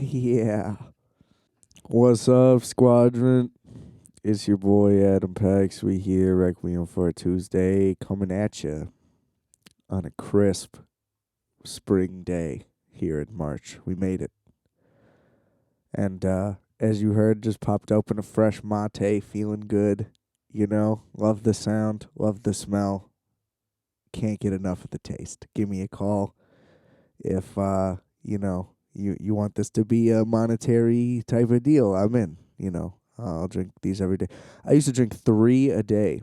Yeah. What's up, Squadron? It's your boy Adam Pax. We here, Requiem for a Tuesday, coming at you on a crisp spring day here in March. We made it. And as you heard, just popped open a fresh mate, feeling good. Love the sound, love the smell. Can't get enough of the taste. Give me a call if, you want this to be a monetary type of deal. I'm in. I'll drink these every day. I used to drink 3 a day.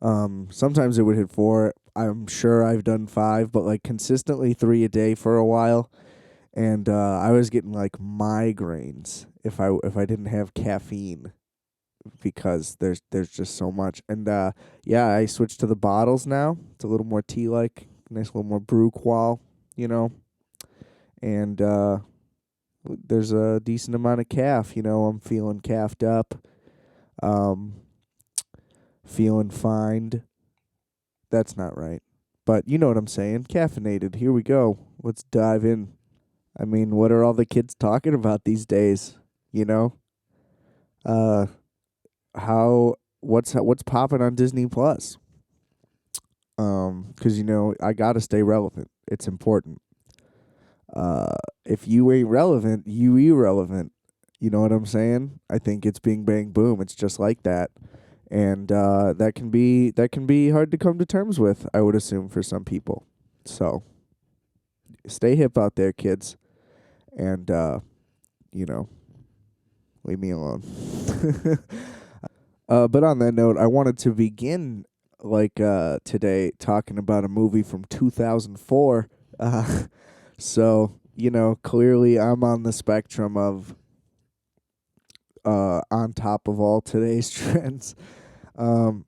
Sometimes it would hit 4. I'm sure I've done 5, but like consistently 3 a day for a while. And I was getting like migraines if I didn't have caffeine because there's just so much. And yeah, I switched to the bottles now. It's a little more tea like, nice little more brew qual, you know. And there's a decent amount of calf, I'm feeling calfed up. Um Feeling fine. That's not right. But you know what I'm saying. Caffeinated. Here we go. Let's dive in. I mean, what are all the kids talking about these days? You know? Uh how what's popping on Disney Plus? 'Cause I got to stay relevant. It's important. If you ain't relevant, you irrelevant. You know what I'm saying? I think it's bing bang boom. It's just like that. And that can be hard to come to terms with, I would assume, for some people. So stay hip out there, kids, and you know, leave me alone. But on that note, I wanted to begin today talking about a movie from 2004. So clearly I'm on the spectrum of on top of all today's trends. Um,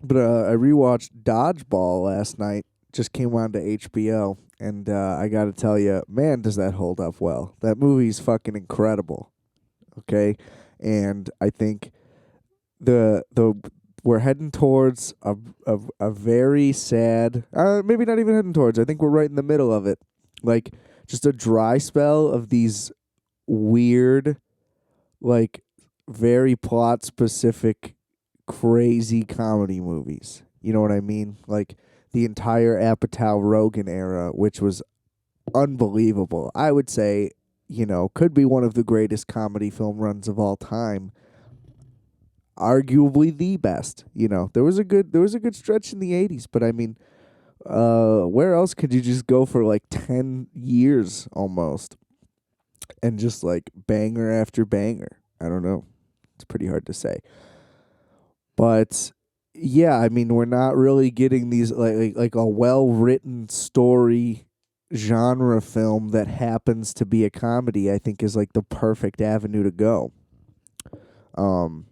but I rewatched Dodgeball last night. Just came on to HBO, and I got to tell you, man, does that hold up well. That movie's fucking incredible. Okay, and I think the we're heading towards a very sad. Maybe not even heading towards. I think we're right in the middle of it. Like just a dry spell of these weird, like very plot specific crazy comedy movies. You know what I mean? Like the entire Apatow Rogan era, which was unbelievable. I would say, could be one of the greatest comedy film runs of all time. Arguably the best. There was a good stretch in the 80s, but I mean, where else could you just go for like 10 years almost and just like banger after banger? I don't know. It's pretty hard to say. But yeah, I mean, we're not really getting these like a well written story genre film that happens to be a comedy. I think is like the perfect avenue to go. Um,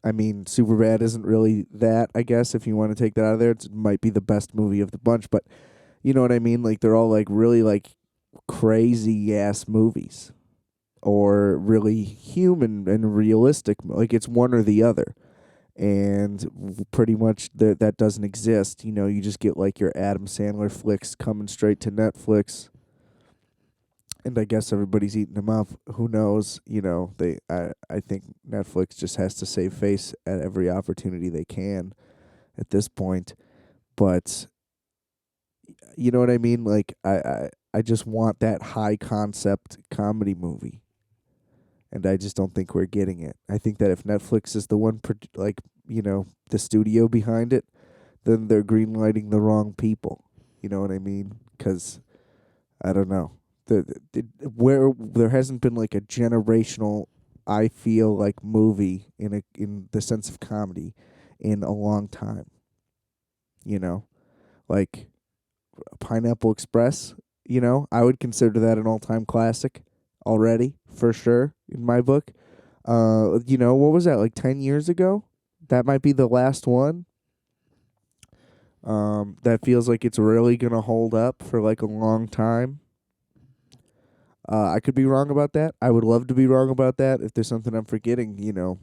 I mean, Superbad isn't really that. I guess if you want to take that out of there, it might be the best movie of the bunch. But you know what I mean? Like they're all like really like crazy ass movies, or really human and realistic. Like it's one or the other. And pretty much that doesn't exist. You just get like your Adam Sandler flicks coming straight to Netflix, and I guess everybody's eating them up. Who knows? I think Netflix just has to save face at every opportunity they can at this point. But you know what I mean? Like I just want that high concept comedy movie. And I just don't think we're getting it. I think that if Netflix is the one, the studio behind it, then they're greenlighting the wrong people. You know what I mean? Because I don't know, where there hasn't been like a generational, I feel like movie in the sense of comedy, in a long time. You know, like Pineapple Express. I would consider that an all-time classic already, for sure, in my book. What was that, like 10 years ago? That might be the last one. That feels like it's really going to hold up for like a long time. I could be wrong about that. I would love to be wrong about that. If there's something I'm forgetting,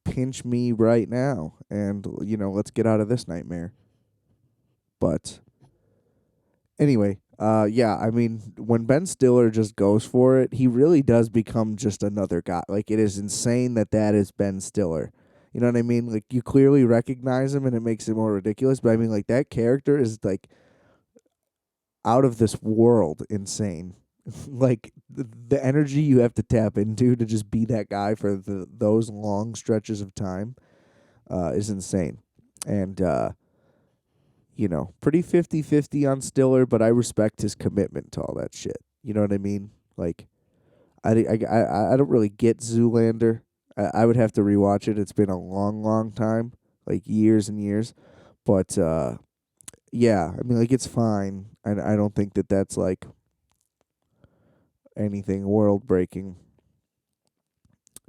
pinch me right now and, let's get out of this nightmare. But anyway, Yeah, I mean, when Ben Stiller just goes for it, he really does become just another guy. Like, it is insane that that is Ben Stiller. You know what I mean? Like, you clearly recognize him, and it makes it more ridiculous. But I mean, like, that character is like out of this world insane. Like the energy you have to tap into to just be that guy for those long stretches of time is insane. And pretty 50-50 on Stiller, but I respect his commitment to all that shit. You know what I mean? Like, I don't really get Zoolander. I would have to rewatch it. It's been a long, long time, like years and years. But yeah, I mean, like, it's fine. I don't think that that's like anything world breaking.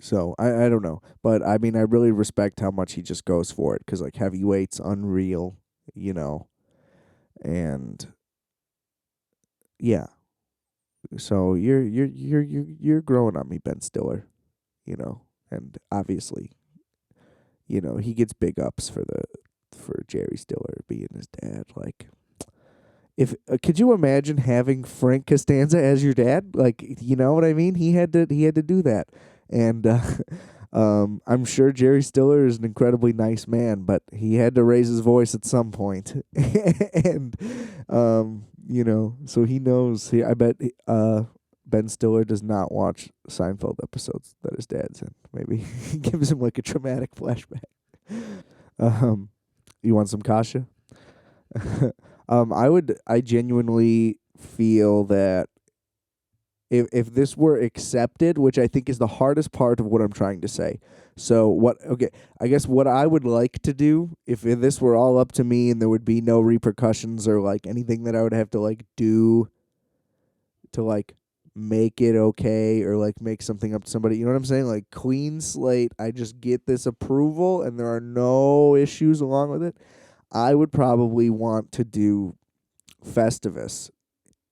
So I don't know, but I mean, I really respect how much he just goes for it, because like Heavyweight's unreal, you know, and yeah. So you're growing on me, Ben Stiller, you know, and obviously, he gets big ups for Jerry Stiller being his dad. Like, if could you imagine having Frank Costanza as your dad? Like, you know what I mean? He had to do that, and I'm sure Jerry Stiller is an incredibly nice man, but he had to raise his voice at some point, and so he knows. I bet Ben Stiller does not watch Seinfeld episodes that his dad's in. Maybe he gives him like a traumatic flashback. Um, you want some kasha? I genuinely feel that if this were accepted, which I think is the hardest part of what I'm trying to say. So okay, I guess what I would like to do, if this were all up to me and there would be no repercussions or like anything that I would have to like do to like make it okay or like make something up to somebody, you know what I'm saying? Like, clean slate, I just get this approval and there are no issues along with it. I would probably want to do Festivus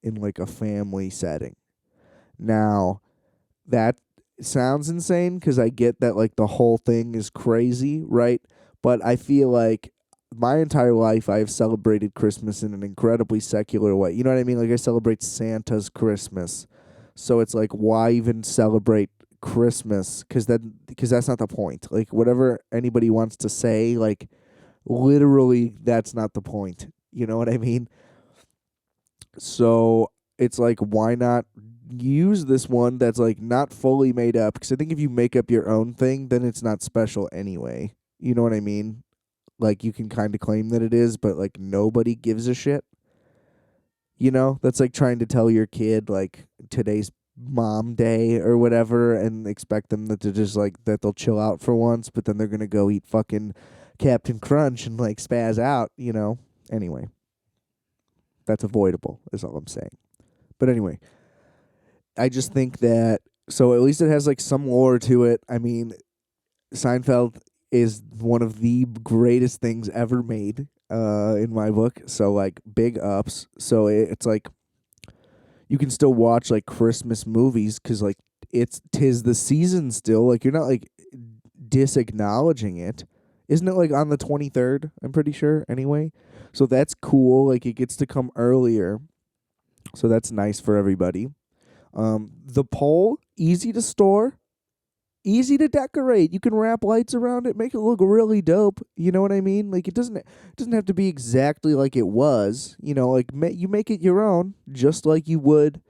in like a family setting. Now, that sounds insane because I get that like the whole thing is crazy, right? But I feel like my entire life I have celebrated Christmas in an incredibly secular way. You know what I mean? Like, I celebrate Santa's Christmas. So it's like, why even celebrate Christmas? Because that's not the point. Like, whatever anybody wants to say, like, literally that's not the point. You know what I mean? So it's like, why not use this one that's like not fully made up? Because I think if you make up your own thing, then it's not special anyway. You know what I mean? Like, you can kind of claim that it is, but like nobody gives a shit. That's like trying to tell your kid like today's mom day or whatever and expect them to just like that they'll chill out for once, but then they're gonna go eat fucking Captain Crunch and like spaz out. Anyway, that's avoidable, is all I'm saying. But anyway, I just think that, so at least it has like some lore to it. I mean, Seinfeld is one of the greatest things ever made, in my book. So like, big ups. So it's like you can still watch like Christmas movies because like tis the season still. Like, you're not like disacknowledging it. Isn't it like on the 23rd? I'm pretty sure. Anyway, so that's cool. Like, it gets to come earlier, so that's nice for everybody. The pole, easy to store, easy to decorate. You can wrap lights around it, make it look really dope. You know what I mean? Like, it doesn't have to be exactly like it was. Like, you make it your own, just like you would,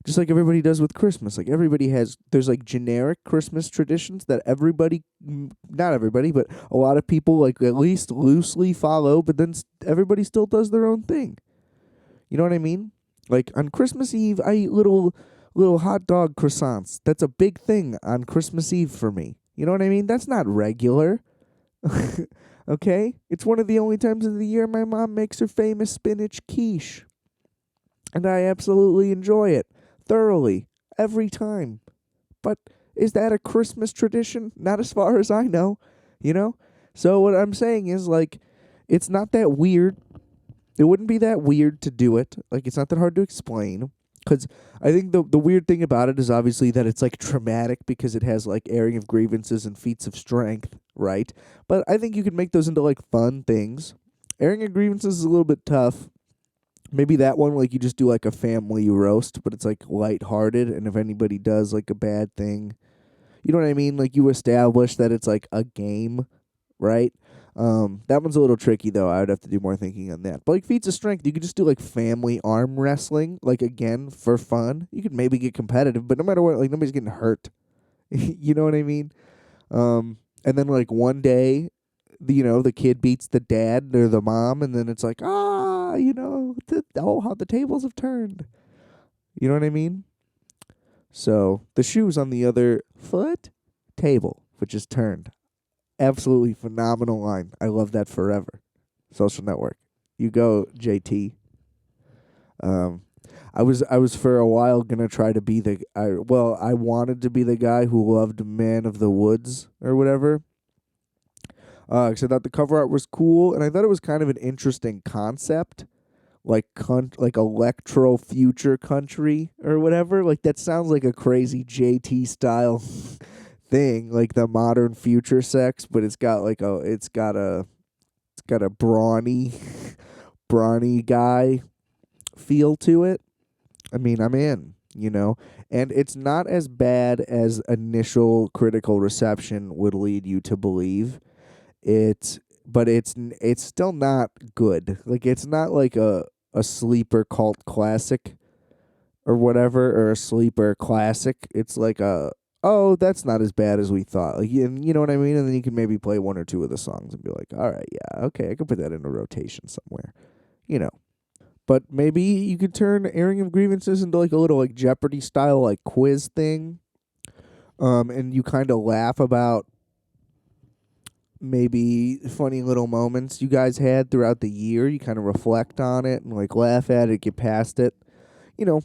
just like everybody does with Christmas. Like, there's like generic Christmas traditions that not everybody, but a lot of people like at least loosely follow. But then everybody still does their own thing. You know what I mean? Like, on Christmas Eve, I eat little hot dog croissants. That's a big thing on Christmas Eve for me. You know what I mean? That's not regular. Okay? It's one of the only times of the year my mom makes her famous spinach quiche. And I absolutely enjoy it thoroughly every time. But is that a Christmas tradition? Not as far as I know, you know? So what I'm saying is, like, it's not that weird. It wouldn't be that weird to do it. Like, it's not that hard to explain. Because I think the weird thing about it is obviously that it's like traumatic because it has like airing of grievances and feats of strength, right? But I think you could make those into like fun things. Airing of grievances is a little bit tough, Maybe that one, like, you just do like a family roast, but it's like lighthearted, and if anybody does like a bad thing, you know what I mean? Like, you establish that it's like a game, right? That one's a little tricky though. I would have to do more thinking on that. But like feats of strength, you could just do like family arm wrestling, like again for fun. You could maybe get competitive, but no matter what, like nobody's getting hurt. You know what I mean? And then like one day, the kid beats the dad or the mom, and then it's like, how the tables have turned. You know what I mean? So the shoe's on the other foot, table, which is turned. Absolutely phenomenal line. I love that forever. Social Network. You go, JT. Um, I was for a while gonna try to be I wanted to be the guy who loved Man of the Woods or whatever. 'Cause I thought the cover art was cool, and I thought it was kind of an interesting concept, like like electro future country or whatever. Like that sounds like a crazy JT style thing, like the modern future sex, but it's got a brawny brawny guy feel to it. I mean, I'm in. And it's not as bad as initial critical reception would lead you to believe. But it's still not good. Like it's not like a sleeper cult classic or whatever, or a sleeper classic. It's like oh, that's not as bad as we thought. Like you know what I mean? And then you can maybe play one or two of the songs and be like, all right, yeah, okay, I can put that in a rotation somewhere. You know. But maybe you could turn airing of grievances into like a little like Jeopardy style like quiz thing. And you kind of laugh about maybe funny little moments you guys had throughout the year. You kind of reflect on it and like laugh at it, get past it. You know,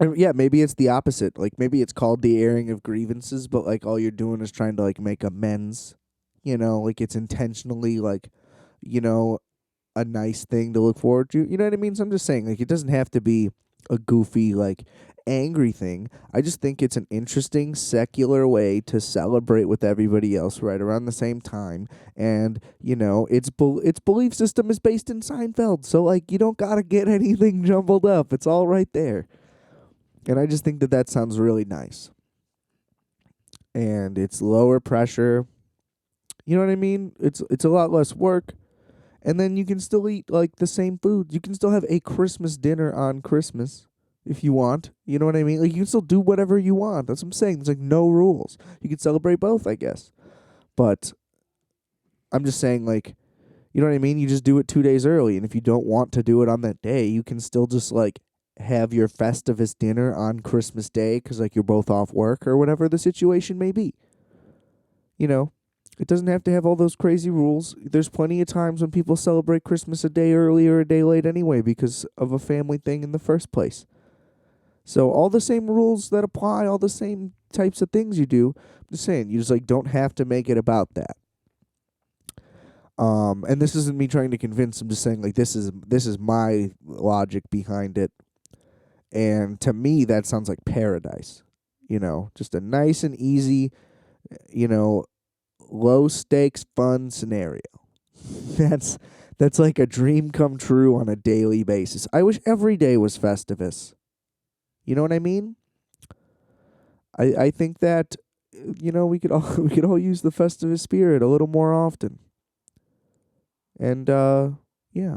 and yeah, maybe it's the opposite. Like maybe it's called the airing of grievances, but like all you're doing is trying to like make amends. Like it's intentionally like, you know, a nice thing to look forward to. You know what I mean? So I'm just saying, like, it doesn't have to be a goofy, like, angry thing. I just think it's an interesting secular way to celebrate with everybody else right around the same time. And, its belief system is based in Seinfeld. So, like, you don't got to get anything jumbled up. It's all right there. And I just think that sounds really nice. And it's lower pressure. You know what I mean? It's a lot less work. And then you can still eat like the same food. You can still have a Christmas dinner on Christmas if you want. You know what I mean? Like you can still do whatever you want. That's what I'm saying. There's like no rules. You can celebrate both, I guess. But I'm just saying, like, you know what I mean? You just do it 2 days early, and if you don't want to do it on that day, you can still just like have your Festivus dinner on Christmas Day because like you're both off work or whatever the situation may be. You know, it doesn't have to have all those crazy rules. There's plenty of times when people celebrate Christmas a day early or a day late anyway because of a family thing in the first place. So all the same rules that apply, all the same types of things you do. I'm just saying, you just like don't have to make it about that. And this isn't me trying to convince. I'm just saying like this is my logic behind it. And to me, that sounds like paradise. Just a nice and easy, you know, low stakes fun scenario. That's that's like a dream come true on a daily basis. I wish every day was Festivus. You know what I mean? I think that we could all we could all use the Festivus spirit a little more often. And yeah.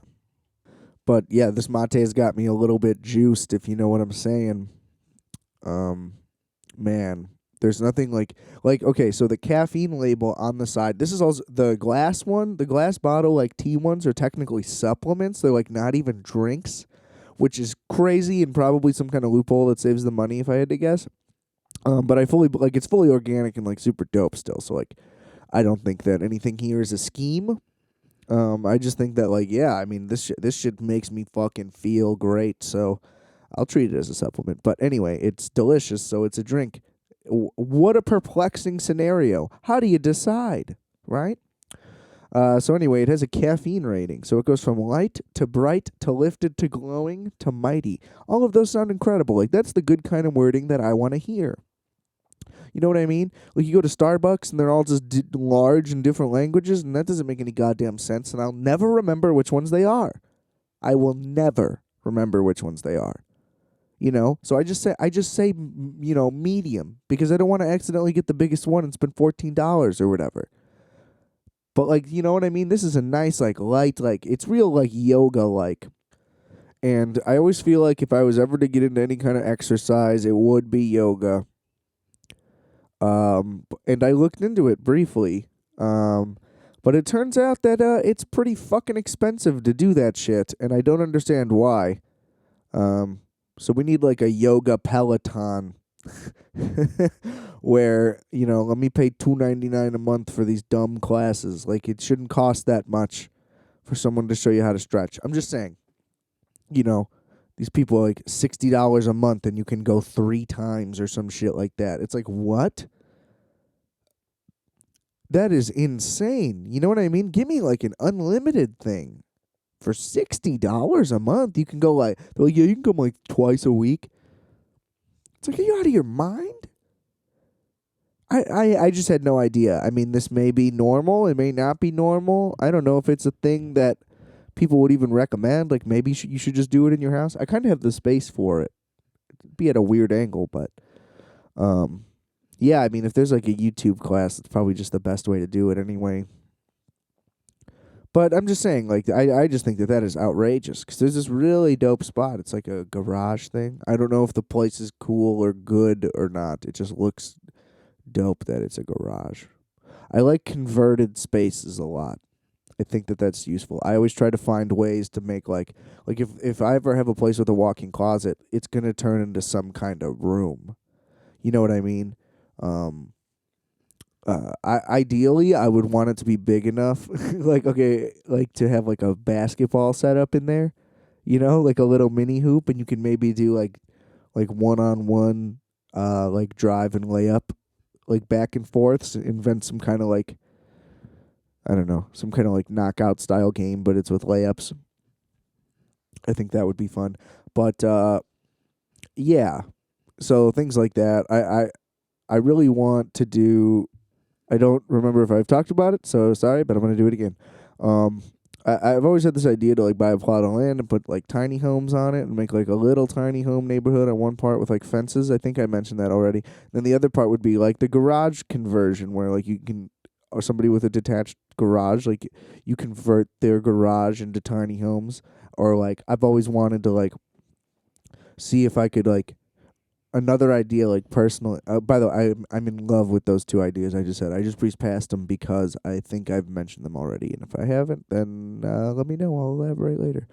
But yeah, this mate has got me a little bit juiced if you know what I'm saying. Um Man, there's nothing like okay, so the caffeine label on the side. This is also the glass one, the glass bottle like tea ones are technically supplements. They're like not even drinks, which is crazy and probably some kind of loophole that saves the money if I had to guess. But I fully like it's fully organic and like super dope still. So like I don't think that anything here is a scheme. I just think that like yeah, I mean this shit makes me fucking feel great. So I'll treat it as a supplement. But anyway, it's delicious, so it's a drink. What a perplexing scenario. How do you decide, right? So anyway, it has a caffeine rating. So it goes from light to bright to lifted to glowing to mighty. All of those sound incredible. Like that's the good kind of wording that I want to hear. You know what I mean? Like you go to Starbucks and they're all just large in different languages, and that doesn't make any goddamn sense. And I'll never remember which ones they are. I will never remember which ones they are. So I just say medium, because I don't want to accidentally get the biggest one and spend $14 or whatever. But like, you know what I mean? This is a nice, like, light, like, it's real, like, yoga like. And I always feel like if I was ever to get into any kind of exercise, it would be yoga. And I looked into it briefly. But it turns out that it's pretty fucking expensive to do that shit, and I don't understand why. So we need like a yoga Peloton where, let me pay $2.99 a month for these dumb classes. Like, it shouldn't cost that much for someone to show you how to stretch. I'm just saying, these people are like $60 a month and you can go 3 times or some shit like that. It's like, what? That is insane. You know what I mean? Give me like an unlimited thing. For $60 a month, you can go like, they're like, yeah, you can come like twice a week. It's like, are you out of your mind? I just had no idea. I mean, this may be normal. It may not be normal. I don't know if it's a thing that people would even recommend. Like, maybe you should just do it in your house. I kind of have the space for it. It'd be at a weird angle, but yeah, I mean, if there's like a YouTube class, it's probably just the best way to do it anyway. But I'm just saying, like, I just think that is outrageous, because there's this really dope spot. It's like a garage thing. I don't know if the place is cool or good or not. It just looks dope that it's a garage. I like converted spaces a lot. I think that that's useful. I always try to find ways to make, like if I ever have a place with a walk-in closet, it's going to turn into some kind of room. You know what I mean? Ideally, I would want it to be big enough, like, okay, like to have like a basketball setup in there, like a little mini hoop, and you can maybe do like one-on-one, like drive and layup, like back and forth. Invent some kind of like, I don't know, some kind of like knockout style game, but it's with layups. I think that would be fun, but yeah. So things like that. I really want to do. I don't remember if I've talked about it, so sorry, but I'm going to do it again. I've always had this idea to like buy a plot of land and put like tiny homes on it and make like a little tiny home neighborhood on one part with like fences. I think I mentioned that already. Then the other part would be like the garage conversion, where like you can, or somebody with a detached garage, like you convert their garage into tiny homes. Or like, I've always wanted to like see if I could like, another idea, like, personally. By the way, I'm in love with those 2 ideas I just said. I just breezed past them because I think I've mentioned them already, and if I haven't, then let me know. I'll elaborate later.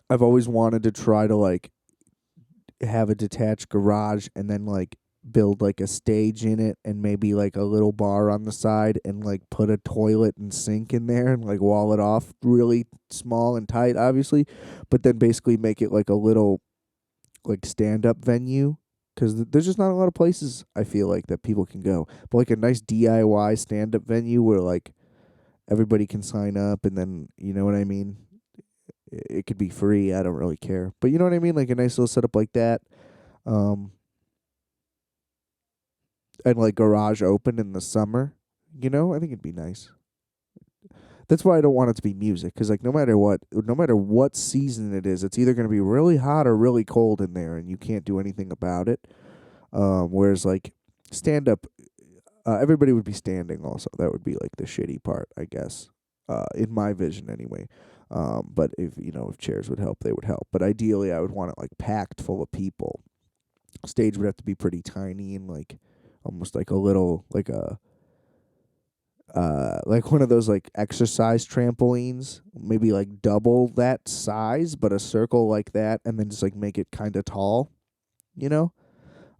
I've always wanted to try to like have a detached garage and then like build like a stage in it and maybe like a little bar on the side and like put a toilet and sink in there and like wall it off really small and tight, obviously, but then basically make it like a little like stand-up venue, because there's just not a lot of places, I feel like, that people can go. But like a nice DIY stand-up venue where like everybody can sign up, and then, you know what I mean, it could be free. I don't really care, but you know what I mean, like a nice little setup like that. And like garage open in the summer, I think it'd be nice. That's why I don't want it to be music, because like no matter what season it is, it's either going to be really hot or really cold in there, and you can't do anything about it. Whereas like stand up, everybody would be standing. Also, that would be like the shitty part, I guess, in my vision anyway. But if chairs would help, they would help. But ideally, I would want it like packed full of people. Stage would have to be pretty tiny and like almost like a little like one of those like exercise trampolines, maybe like double that size, but a circle like that, and then just like make it kind of tall, you know.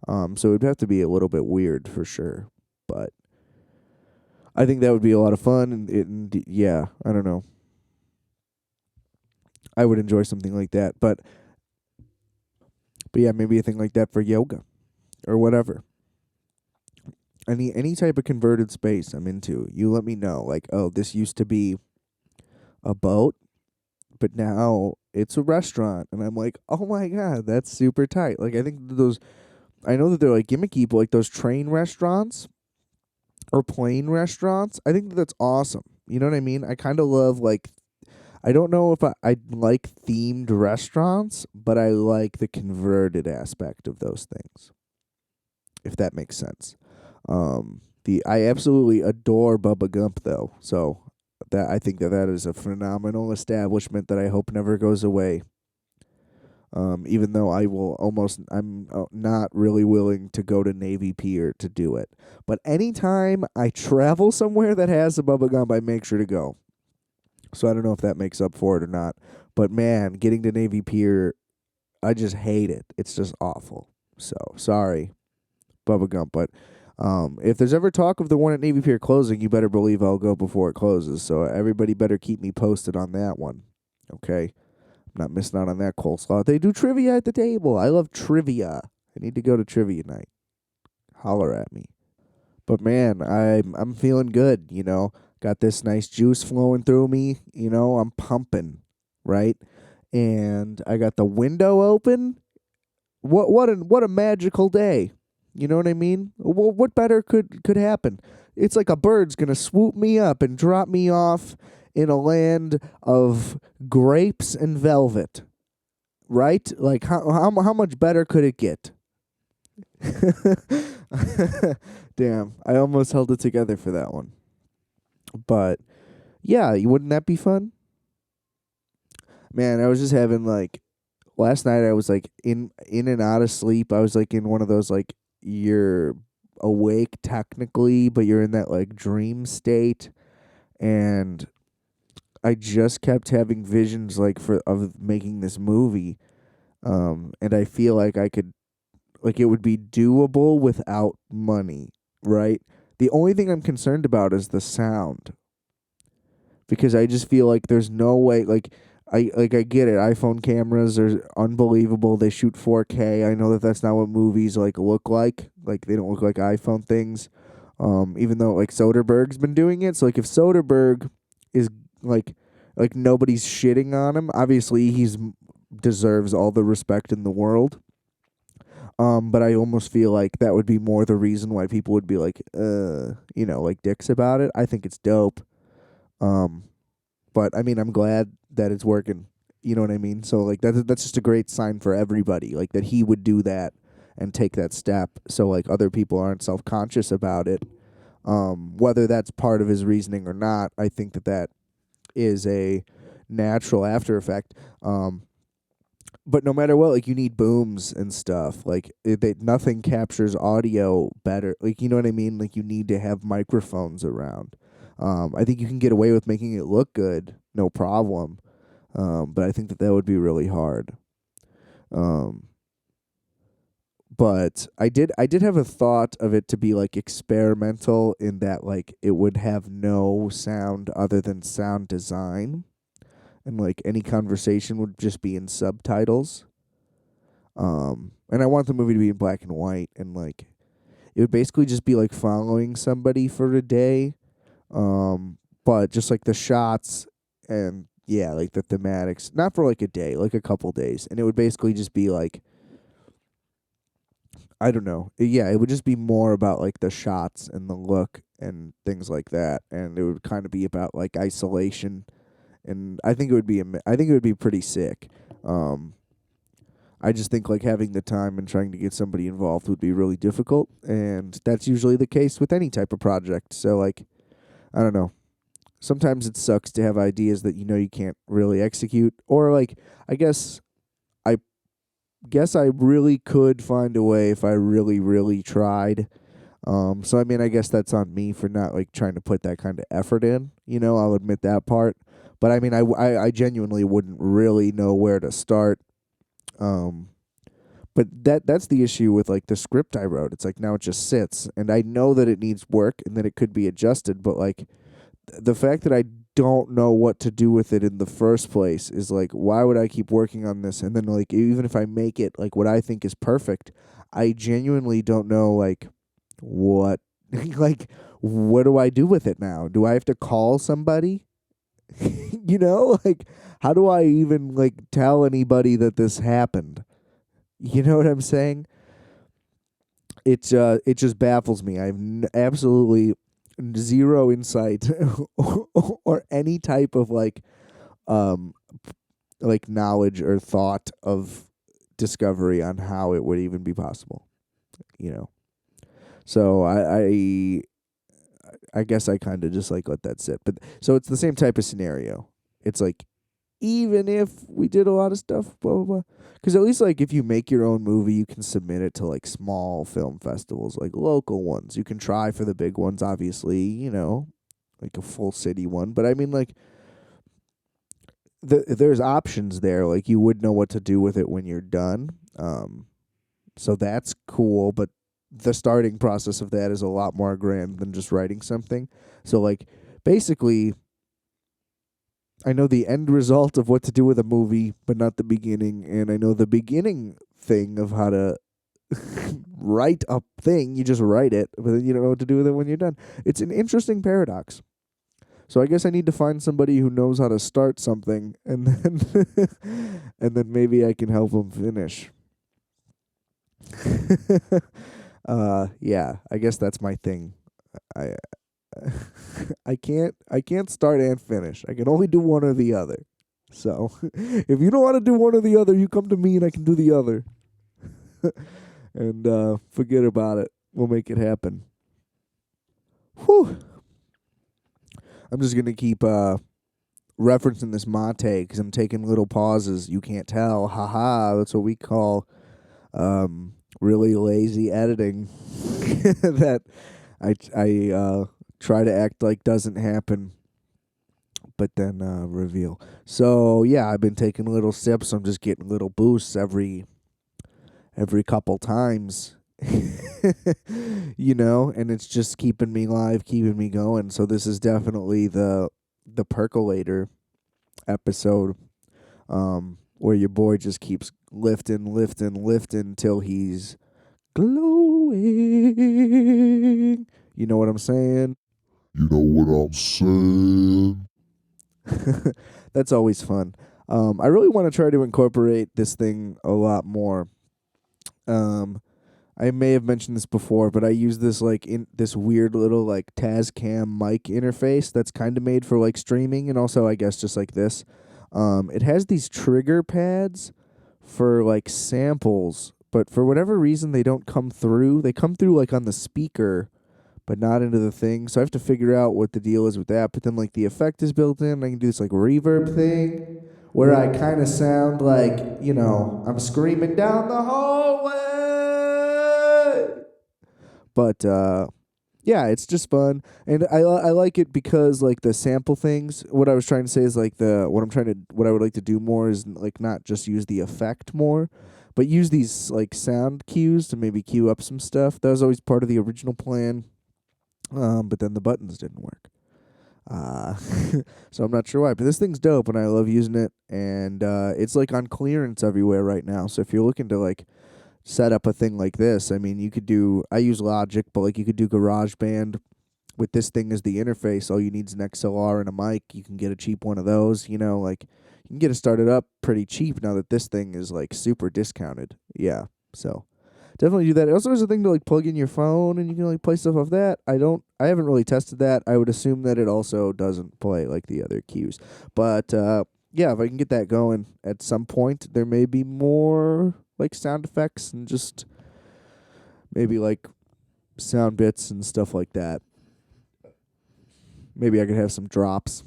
So it'd have to be a little bit weird for sure, but I think that would be a lot of fun, and yeah, I don't know. I would enjoy something like that, but yeah, maybe a thing like that for yoga or whatever. Any type of converted space I'm into. You let me know. Like, oh, this used to be a boat, but now it's a restaurant, and I'm like, oh my god, that's super tight. Like, I think I know that they're like gimmicky, but like those train restaurants or plane restaurants, I think that's awesome. You know what I mean? I kind of love like, I don't know if I like themed restaurants, but I like the converted aspect of those things, if that makes sense. The I absolutely adore Bubba Gump though, so that I think that that is a phenomenal establishment that I hope never goes away. Even though I'm not really willing to go to Navy Pier to do it. But anytime I travel somewhere that has a Bubba Gump, I make sure to go. So I don't know if that makes up for it or not. But man, getting to Navy Pier, I just hate it. It's just awful. So sorry, Bubba Gump. But if there's ever talk of the one at Navy Pier closing, you better believe I'll go before it closes. So everybody better keep me posted on that one. Okay? I'm not missing out on that coleslaw. They do trivia at the table. I love trivia. I need to go to trivia night. Holler at me. But man, I'm feeling good, you know. Got this nice juice flowing through me, you know. I'm pumping, right? And I got the window open. What a magical day. You know what I mean? What better could happen? It's like a bird's going to swoop me up and drop me off in a land of grapes and velvet. Right? Like how much better could it get? Damn, I almost held it together for that one. But yeah, wouldn't that be fun? Man, I was just having like last night I was like in and out of sleep. I was like in one of those like you're awake technically, but you're in that like dream state, and I just kept having visions like for of making this movie. And I feel like I could like it would be doable without money, right? The only thing I'm concerned about is the sound, because I just feel like there's no way I get it. iPhone cameras are unbelievable. They shoot 4K. I know that that's not what movies like look like. Like they don't look like iPhone things. Even though like Soderbergh's been doing it. So like if Soderbergh is like like nobody's shitting on him, obviously he's deserves all the respect in the world. But I almost feel like that would be more the reason why people would be like, you know, like dicks about it. I think it's dope. Um, but I mean, I'm glad that it's working. You know what I mean? So like that's just a great sign for everybody, like that he would do that and take that step, so like other people aren't self conscious about it. Whether that's part of his reasoning or not, I think that that is a natural after effect. But no matter what, like you need booms and stuff. Like nothing captures audio better. Like you know what I mean? Like you need to have microphones around. I think you can get away with making it look good, no problem. But I think that that would be really hard. Um, but I did have a thought of it to be like experimental in that like it would have no sound other than sound design, and like any conversation would just be in subtitles. And I want the movie to be in black and white, and like it would basically just be like following somebody for a day, but just like the shots and yeah, like the thematics, not for like a day, like a couple days, and it would basically just be like I don't know, yeah, it would just be more about like the shots and the look and things like that, and it would kind of be about like isolation, and I think it would be I think it would be pretty sick. Um, I just think like having the time and trying to get somebody involved would be really difficult, and that's usually the case with any type of project. So like, I don't know. Sometimes it sucks to have ideas that you know you can't really execute, or like I guess I really could find a way if I really really tried. So I mean, I guess that's on me for not like trying to put that kind of effort in. You know, I'll admit that part. But I mean, I genuinely wouldn't really know where to start. Um, But that's the issue with like the script I wrote. It's like now it just sits, and I know that it needs work and that it could be adjusted, but like the fact that I don't know what to do with it in the first place is like, why would I keep working on this? And then like even if I make it like what I think is perfect, I genuinely don't know like what like what do I do with it now? Do I have to call somebody? You know, like how do I even like tell anybody that this happened? You know what I'm saying? It just baffles me. I have absolutely zero insight or any type of like um like knowledge or thought of discovery on how it would even be possible, you know. So I guess I kind of just like let that sit. But so it's the same type of scenario. It's like even if we did a lot of stuff, blah blah blah. Because at least like if you make your own movie, you can submit it to like small film festivals, like local ones. You can try for the big ones, obviously, like a full city one. But I mean, like there's options there. Like you would know what to do with it when you're done. So that's cool. But the starting process of that is a lot more grand than just writing something. So like basically I know the end result of what to do with a movie, but not the beginning, and I know the beginning thing of how to write a thing. You just write it, but then you don't know what to do with it when you're done. It's an interesting paradox. So I guess I need to find somebody who knows how to start something, and then and then maybe I can help them finish. Yeah, I guess that's my thing. I I can't start and finish. I can only do one or the other. So if you don't want to do one or the other, you come to me and I can do the other. And forget about it. We'll make it happen. Whew. I'm just gonna keep referencing this mate because I'm taking little pauses. You can't tell. Haha. That's what we call really lazy editing. That I try to act like doesn't happen, but then reveal. So yeah, I've been taking little sips. I'm just getting little boosts every couple times. And it's just keeping me live, keeping me going. So this is definitely the percolator episode, where your boy just keeps lifting till he's glowing. You know what I'm saying? You know what I'm saying? That's always fun. I really want to try to incorporate this thing a lot more. I may have mentioned this before, but I use this like in this weird little like Tascam mic interface that's kind of made for like streaming and also I guess just like this. It has these trigger pads for like samples, but for whatever reason they don't come through. They come through like on the speaker, but not into the thing. So I have to figure out what the deal is with that. But then like the effect is built in. I can do this like reverb thing where I kind of sound like, I'm screaming down the hallway. But yeah, it's just fun, and I like it because like the sample things. What I was trying to say is like what I would like to do more is like not just use the effect more, but use these like sound cues to maybe cue up some stuff. That was always part of the original plan, but then the buttons didn't work. Uh, so I'm not sure why, but this thing's dope, and I love using it, and it's like on clearance everywhere right now. So if you're looking to like set up a thing like this. I mean, you could do. I use Logic, but like you could do GarageBand with this thing as the interface. All you need is an XLR and a mic. You can get a cheap one of those. Like you can get it started up pretty cheap now that this thing is like super discounted. Yeah, so definitely do that. It also has a thing to like plug in your phone and you can like play stuff off that. I haven't really tested that. I would assume that it also doesn't play like the other cues, but yeah, if I can get that going at some point, there may be more like sound effects and just maybe like sound bits and stuff like that. Maybe I could have some drops.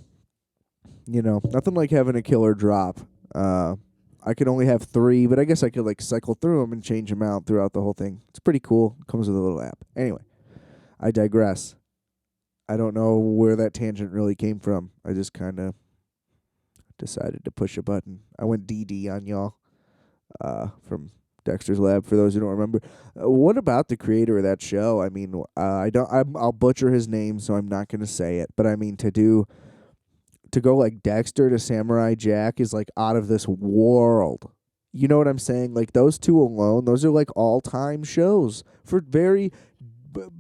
Nothing like having a killer drop. I could only have 3, but I guess I could like cycle through them and change them out throughout the whole thing. It's pretty cool. It comes with a little app. Anyway, I digress. I don't know where that tangent really came from. I just kind of decided to push a button. I went DD on y'all. From Dexter's Lab. For those who don't remember, what about the creator of that show? I mean, I'll butcher his name, so I'm not gonna say it. But I mean, to go like Dexter to Samurai Jack is like out of this world. You know what I'm saying? Like those two alone, those are like all time shows for very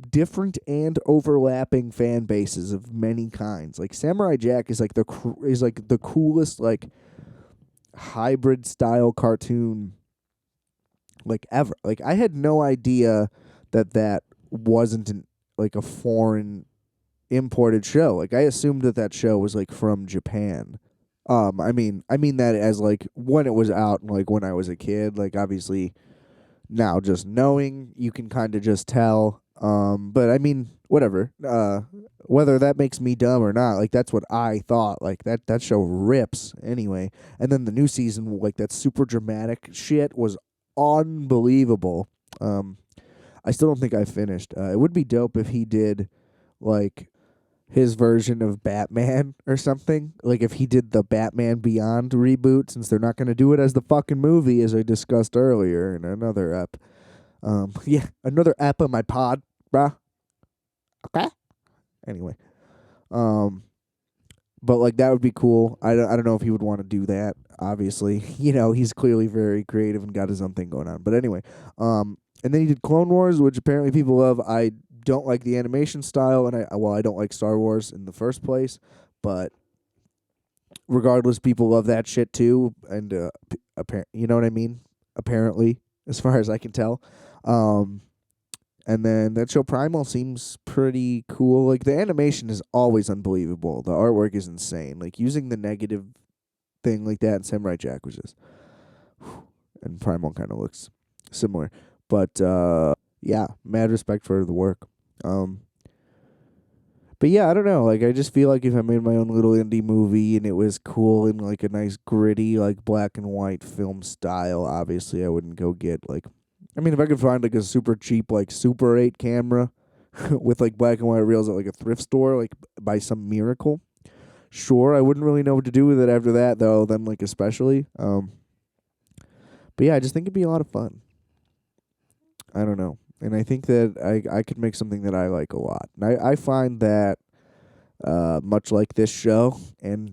different and overlapping fan bases of many kinds. Like Samurai Jack is like the coolest like hybrid style cartoon like ever. Like I had no idea that wasn't like a foreign imported show. Like I assumed that show was like from Japan I mean that as like when it was out and like when I was a kid. Like obviously now just knowing you can kind of just tell. But I mean whatever. Whether that makes me dumb or not, like that's what I thought. Like that show rips anyway. And then the new season, like that super dramatic shit was unbelievable. Um, I still don't think I finished. It would be dope if he did like his version of Batman or something. Like if he did the Batman Beyond reboot, since they're not going to do it as the fucking movie, as I discussed earlier in another app. Yeah, another app on my pod, bruh. Okay. Anyway, um, but like that would be cool. I don't know if he would want to do that. Obviously, he's clearly very creative and got his own thing going on. But anyway, and then he did Clone Wars, which apparently people love. I don't like the animation style, and I don't like Star Wars in the first place. But regardless, people love that shit too, and you know what I mean. Apparently, as far as I can tell, um, and then that show Primal seems pretty cool. Like the animation is always unbelievable. The artwork is insane. Like using the negative thing like that in Samurai Jack was just, and Primal kind of looks similar. But yeah, mad respect for the work. Um, but yeah, I don't know. Like I just feel like if I made my own little indie movie and it was cool in like a nice gritty like black and white film style, obviously I wouldn't go get like, I mean if I could find like a super cheap like Super 8 camera with like black and white reels at like a thrift store like by some miracle, sure, I wouldn't really know what to do with it after that though, then like especially. But yeah, I just think it'd be a lot of fun. I don't know. And I think that I could make something that I like a lot. And I find that much like this show and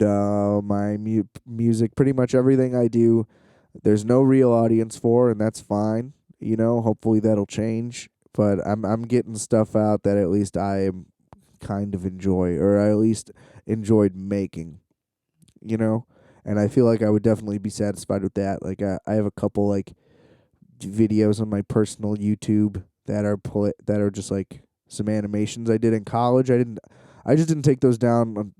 my music, pretty much everything I do, there's no real audience for, and that's fine. Hopefully that'll change. But I'm getting stuff out that at least I kind of enjoy, or I at least enjoyed making. You know, and I feel like I would definitely be satisfied with that. Like I have a couple like videos on my personal YouTube that are just like some animations I did in college. I just didn't take those down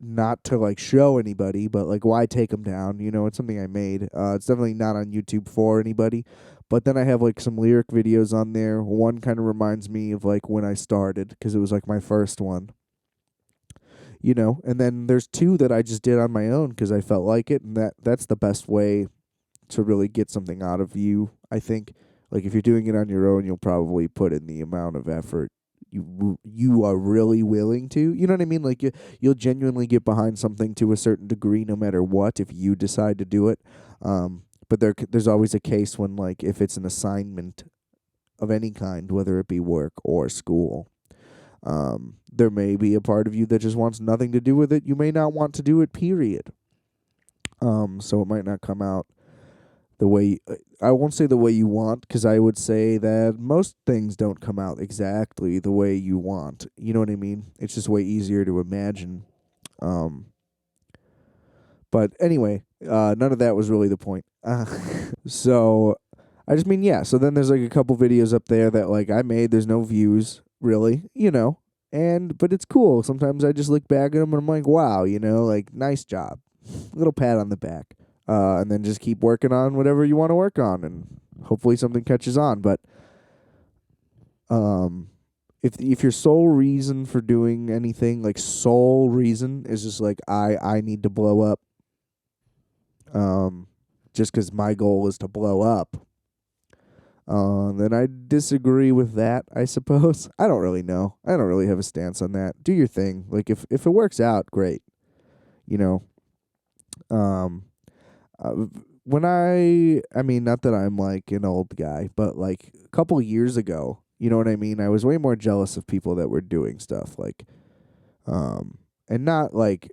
not to like show anybody, but like why take them down? It's something I made. It's definitely not on YouTube for anybody. But then I have like some lyric videos on there. One kind of reminds me of like when I started because it was like my first one. And then there's two that I just did on my own because I felt like it, and that's the best way to really get something out of you. I think like if you're doing it on your own, you'll probably put in the amount of effort you are really willing to. You know what I mean? Like you'll genuinely get behind something to a certain degree, no matter what, if you decide to do it. But there's always a case when like if it's an assignment of any kind, whether it be work or school. There may be a part of you that just wants nothing to do with it. You may not want to do it, period. So it might not come out the way I won't say the way you want, because I would say that most things don't come out exactly the way you want. You know what I mean? It's just way easier to imagine. Um, but anyway, none of that was really the point. So I just mean yeah. So then there's like a couple videos up there that like I made. There's no views really, and but it's cool. Sometimes I just look back at them and I'm like, wow, like nice job, little pat on the back. And then just keep working on whatever you want to work on, and hopefully something catches on. But if your sole reason for doing anything, like sole reason, is just like I need to blow up, um, just because my goal is to blow up, then I disagree with that. I suppose I don't really know. I don't really have a stance on that. Do your thing. Like if it works out, great. You know. Um Uh, when I mean, not that I'm like an old guy, but like a couple years ago, you know what I mean? I was way more jealous of people that were doing stuff like, and not like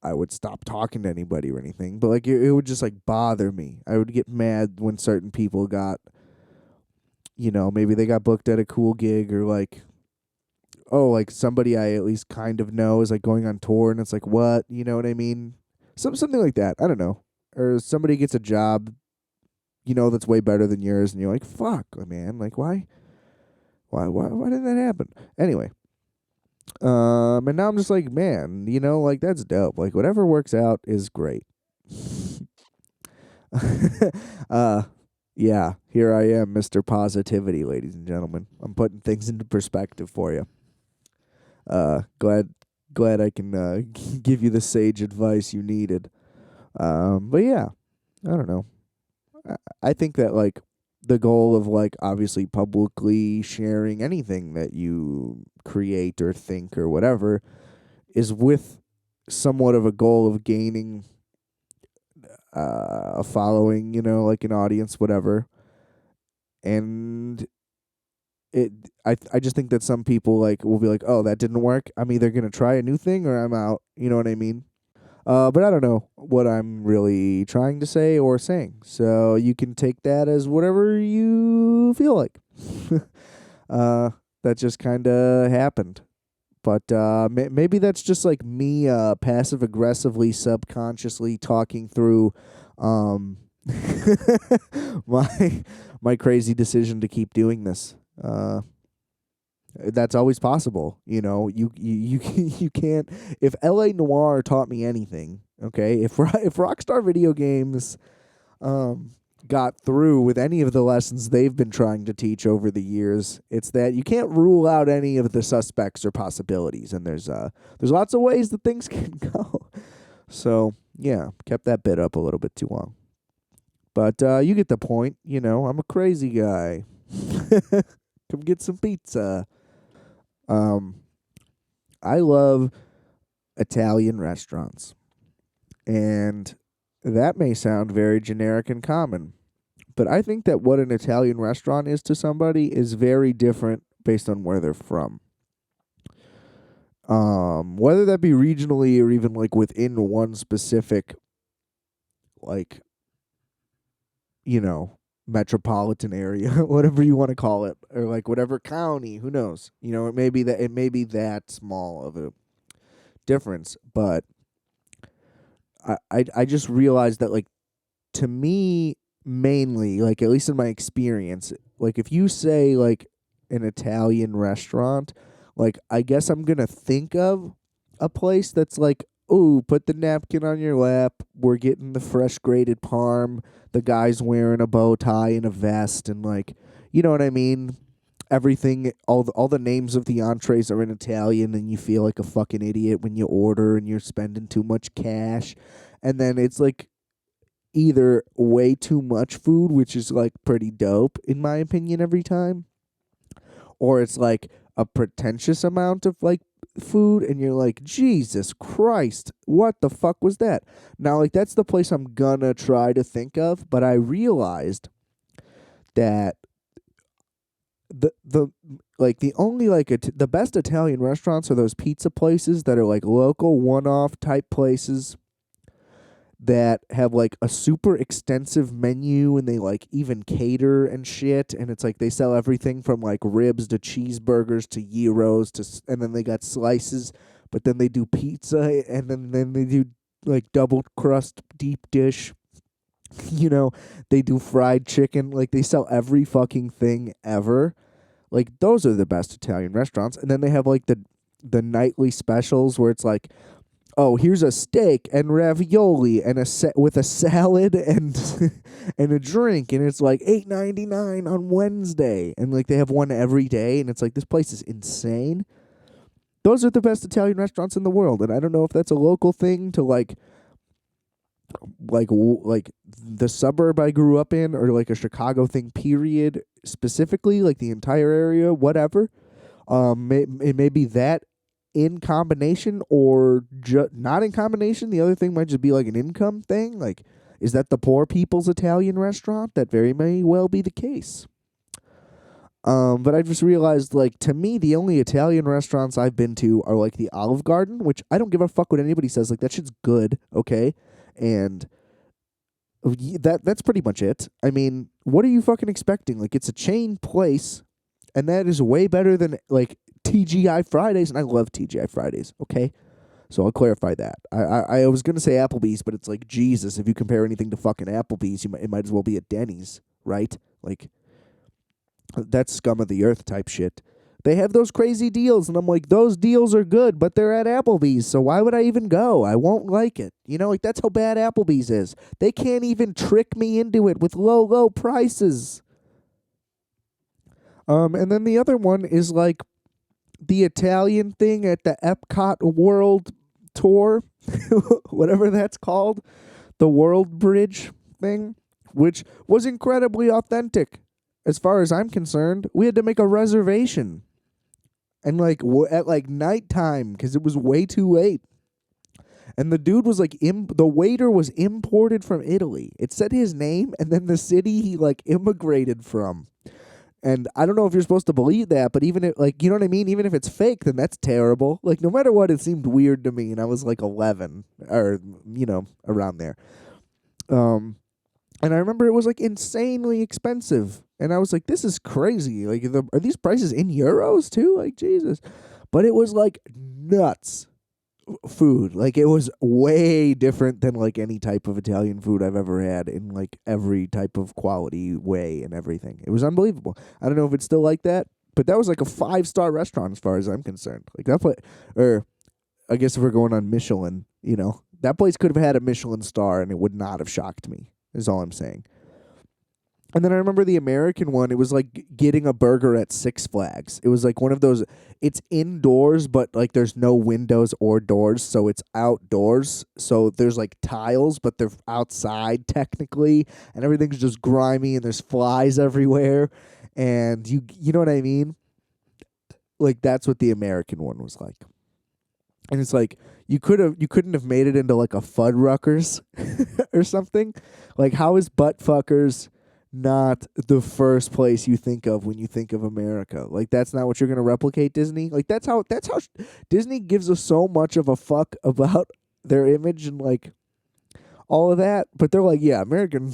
I would stop talking to anybody or anything, but like it would just like bother me. I would get mad when certain people got, maybe they got booked at a cool gig or like, oh, like somebody I at least kind of know is like going on tour and it's like, what? You know what I mean? Something like that. I don't know. Or somebody gets a job, that's way better than yours, and you're like, fuck, man, like why did that happen? Anyway, And now I'm just like, man, like that's dope. Like whatever works out is great. uh, yeah, here I am, Mr. Positivity, ladies and gentlemen. I'm putting things into perspective for you. Glad, glad I can give you the sage advice you needed. But yeah, I don't know. I think that like the goal of like obviously publicly sharing anything that you create or think or whatever is with somewhat of a goal of gaining a following, like an audience, whatever. And it, I just think that some people like will be like, oh, that didn't work. I'm either gonna try a new thing or I'm out. You know what I mean? But I don't know what I'm really trying to say or saying. So you can take that as whatever you feel like. uh, that just kind of happened. But maybe that's just like me passive aggressively, subconsciously talking through um, my my crazy decision to keep doing this. That's always possible. You can't. If L.A. Noir taught me anything, okay, if Rockstar Video Games um got through with any of the lessons they've been trying to teach over the years, it's that you can't rule out any of the suspects or possibilities, and there's lots of ways that things can go. So yeah, kept that bit up a little bit too long, but you get the point. I'm a crazy guy. Come get some pizza. Um, I love Italian restaurants, and that may sound very generic and common, but I think that what an Italian restaurant is to somebody is very different based on where they're from. Whether that be regionally or even like within one specific, like, metropolitan area, whatever you want to call it, or like whatever county, who knows? It may be that small of a difference, but I just realized that like to me mainly, like at least in my experience, like if you say like an Italian restaurant, like I guess I'm gonna think of a place that's like, ooh, put the napkin on your lap, we're getting the fresh grated parm, the guy's wearing a bow tie and a vest, and like, you know what I mean? Everything, all the names of the entrees are in Italian, and you feel like a fucking idiot when you order and you're spending too much cash. And then it's like either way too much food, which is like pretty dope in my opinion every time, or it's like a pretentious amount of like food and you're like, Jesus Christ, what the fuck was that? Now like that's the place I'm gonna try to think of, but I realized that the like the only like the best Italian restaurants are those pizza places that are like local one-off type places that have like a super extensive menu, and they like even cater and shit, and it's like they sell everything from like ribs to cheeseburgers to gyros and then they got slices, but then they do pizza, and then they do like double crust deep dish. you know they do fried chicken, like they sell every fucking thing ever. Like those are the best Italian restaurants. And then they have like the nightly specials where it's like, oh, here's a steak and ravioli and with a salad and and a drink, and it's like $8.99 on Wednesday, and like they have one every day, and it's like this place is insane. Those are the best Italian restaurants in the world, and I don't know if that's a local thing to like the suburb I grew up in, or like a Chicago thing. Period. Specifically, like the entire area, whatever. It may be that in combination or not in combination. The other thing might just be like an income thing. Like, is that the poor people's Italian restaurant? That very may well be the case. But I just realized, like, to me, the only Italian restaurants I've been to are like the Olive Garden, which I don't give a fuck what anybody says. Like, that shit's good, okay? And that's pretty much it. I mean, what are you fucking expecting? Like, it's a chain place, and that is way better than like TGI Fridays, and I love TGI Fridays. Okay, so I'll clarify that. I was gonna say Applebee's, but it's like Jesus. If you compare anything to fucking Applebee's, it might as well be a Denny's, right? Like that's scum of the earth type shit. They have those crazy deals, and I'm like, those deals are good, but they're at Applebee's, so why would I even go? I won't like it. Like that's how bad Applebee's is. They can't even trick me into it with low prices. And then the other one is like the Italian thing at the Epcot World Tour, whatever that's called, the World Bridge thing, which was incredibly authentic. As far as I'm concerned, we had to make a reservation. And like at like nighttime because it was way too late. And the dude was like, the waiter was imported from Italy. It said his name and then the city he like immigrated from. And I don't know if you're supposed to believe that, but even if, like, you know what I mean? Even if it's fake, then that's terrible. Like, no matter what, it seemed weird to me. And I was like 11 or, around there. And I remember it was like insanely expensive. And I was like, this is crazy. Like, are these prices in euros too? Like, Jesus. But it was like nuts food. Like, it was way different than like any type of Italian food I've ever had in like every type of quality way and everything. It was unbelievable. I don't know if it's still like that, but that was like a 5-star restaurant as far as I'm concerned. Like that place, or I guess if we're going on Michelin, that place could have had a Michelin star and it would not have shocked me, is all I'm saying. And then I remember the American one. It was like getting a burger at Six Flags. It was like one of those, it's indoors, but like there's no windows or doors. So it's outdoors. So there's like tiles, but they're outside technically. And everything's just grimy and there's flies everywhere. And you know what I mean? Like that's what the American one was like. And it's like you couldn't have made it into like a Fuddruckers or something. Like how is Buttfuckers not the first place you think of when you think of America? Like that's not what you're gonna replicate Disney. Like that's how Disney gives us so much of a fuck about their image and like all of that. But they're like, yeah, American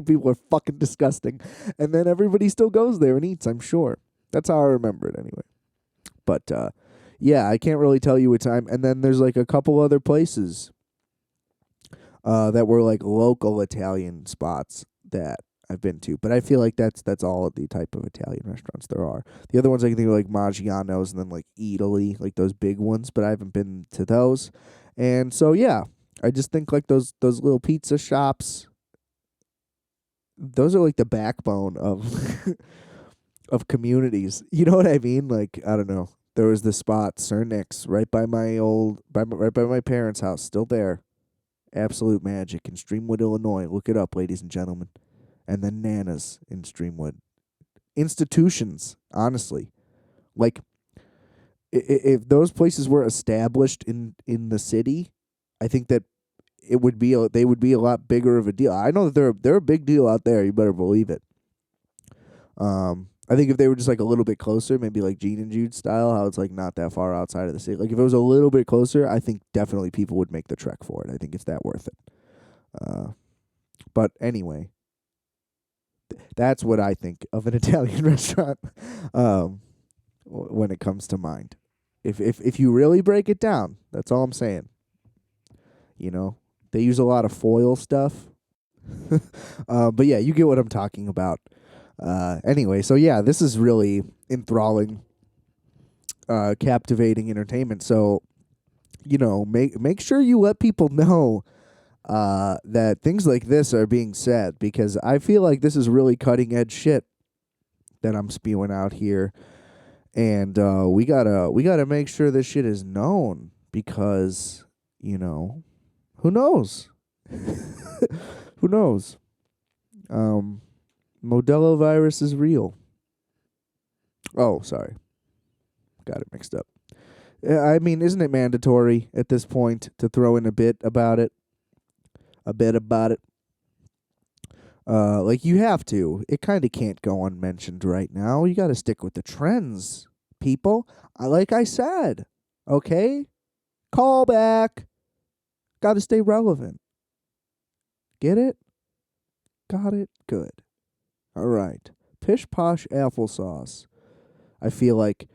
people are fucking disgusting, and then everybody still goes there and eats. I'm sure that's how I remember it anyway. But yeah, I can't really tell you what time. And then there's like a couple other places that were like local Italian spots that I've been to. But I feel like that's all the type of Italian restaurants there are. The other ones I can think of like Maggiano's and then like Italy, like those big ones, but I haven't been to those. And so yeah, I just think like those little pizza shops, those are like the backbone of of communities. You know what I mean? Like, I don't know. There was this spot, Sir Nick's, right by right by my parents' house, still there. Absolute magic in Streamwood, Illinois. Look it up, ladies and gentlemen. And then Nana's in Streamwood. Institutions, honestly. Like, if those places were established in the city, I think that they would be a lot bigger of a deal. I know that they're a big deal out there. You better believe it. I think if they were just like a little bit closer, maybe like Gene and Jude style, how it's like not that far outside of the city. Like if it was a little bit closer, I think definitely people would make the trek for it. I think it's that worth it. But anyway, that's what I think of an Italian restaurant when it comes to mind. If you really break it down, that's all I'm saying. They use a lot of foil stuff. But yeah, you get what I'm talking about. Anyway, so yeah, this is really enthralling, captivating entertainment. So, make sure you let people know that things like this are being said, because I feel like this is really cutting edge shit that I'm spewing out here, and we gotta make sure this shit is known, because who knows, who knows. Modelo virus is real. Oh, sorry. Got it mixed up. I mean, isn't it mandatory at this point to throw in a bit about it? A bit about it. Like you have to. It kind of can't go unmentioned right now. You got to stick with the trends, people. Like I said, okay? Call back. Got to stay relevant. Get it? Got it? Good. All right. Pish Posh Applesauce. I feel like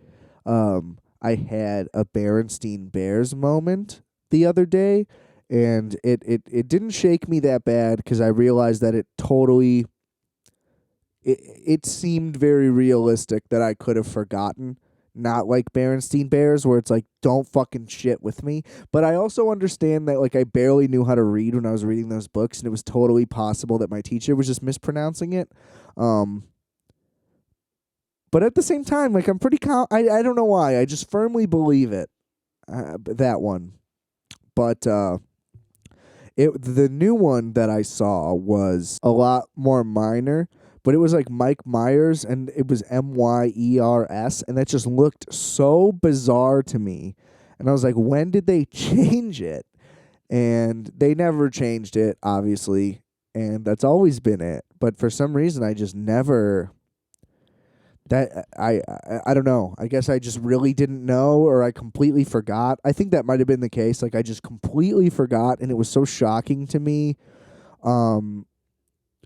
I had a Berenstein Bears moment the other day, and it didn't shake me that bad because I realized that it totally it seemed very realistic that I could have forgotten. Not like Berenstein Bears, where it's like, don't fucking shit with me. But I also understand that, like, I barely knew how to read when I was reading those books, and it was totally possible that my teacher was just mispronouncing it. Um, but at the same time, like, I'm pretty I don't know why. I just firmly believe it. That one. But the new one that I saw was a lot more minor, but it was like Mike Myers, and it was Myers, and that just looked so bizarre to me. And I was like, when did they change it? And they never changed it, obviously, and that's always been it. But for some reason, I just never that I don't know. I guess I just really didn't know, or I completely forgot. I think that might have been the case. Like, I just completely forgot, and it was so shocking to me. Um,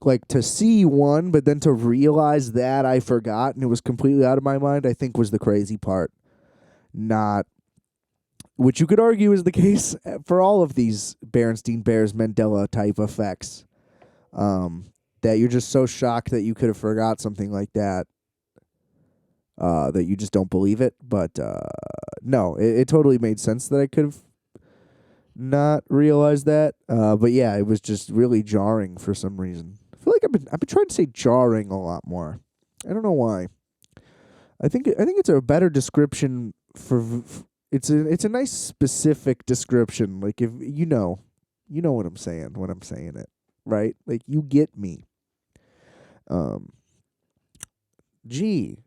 like, to see one, but then to realize that I forgot and it was completely out of my mind, I think was the crazy part. Not, which you could argue is the case for all of these Berenstein Bears Mandela type effects. That you're just so shocked that you could have forgot something like that. That you just don't believe it. But no, it totally made sense that I could have not realized that. But yeah, it was just really jarring for some reason. I feel like I've been trying to say jarring a lot more. I don't know why. I think it's a better description it's a nice specific description. Like, if you know what I'm saying when I'm saying it, right? Like, you get me. Um, gee,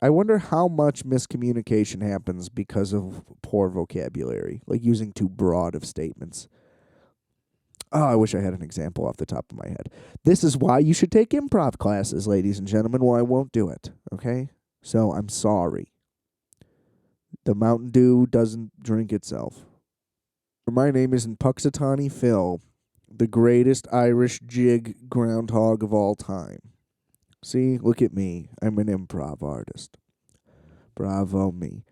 I wonder how much miscommunication happens because of poor vocabulary, like using too broad of statements. Oh, I wish I had an example off the top of my head. This is why you should take improv classes, ladies and gentlemen. Well, I won't do it, okay? So I'm sorry. The Mountain Dew doesn't drink itself. My name isn't Puxatawny Phil, the greatest Irish jig groundhog of all time. See, look at me. I'm an improv artist. Bravo me.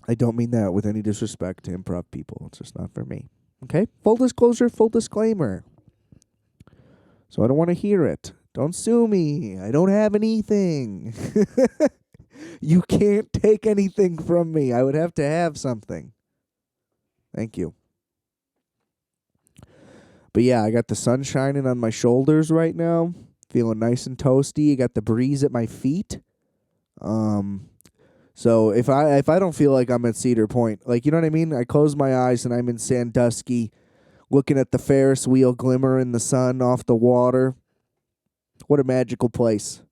I don't mean that with any disrespect to improv people. It's just not for me. Okay? Full disclosure, full disclaimer. So I don't want to hear it. Don't sue me. I don't have anything. You can't take anything from me. I would have to have something. Thank you. But yeah, I got the sun shining on my shoulders right now. Feeling nice and toasty. I got the breeze at my feet. So if I don't feel like I'm at Cedar Point, like, you know what I mean? I close my eyes and I'm in Sandusky, looking at the Ferris wheel glimmer in the sun off the water. What a magical place.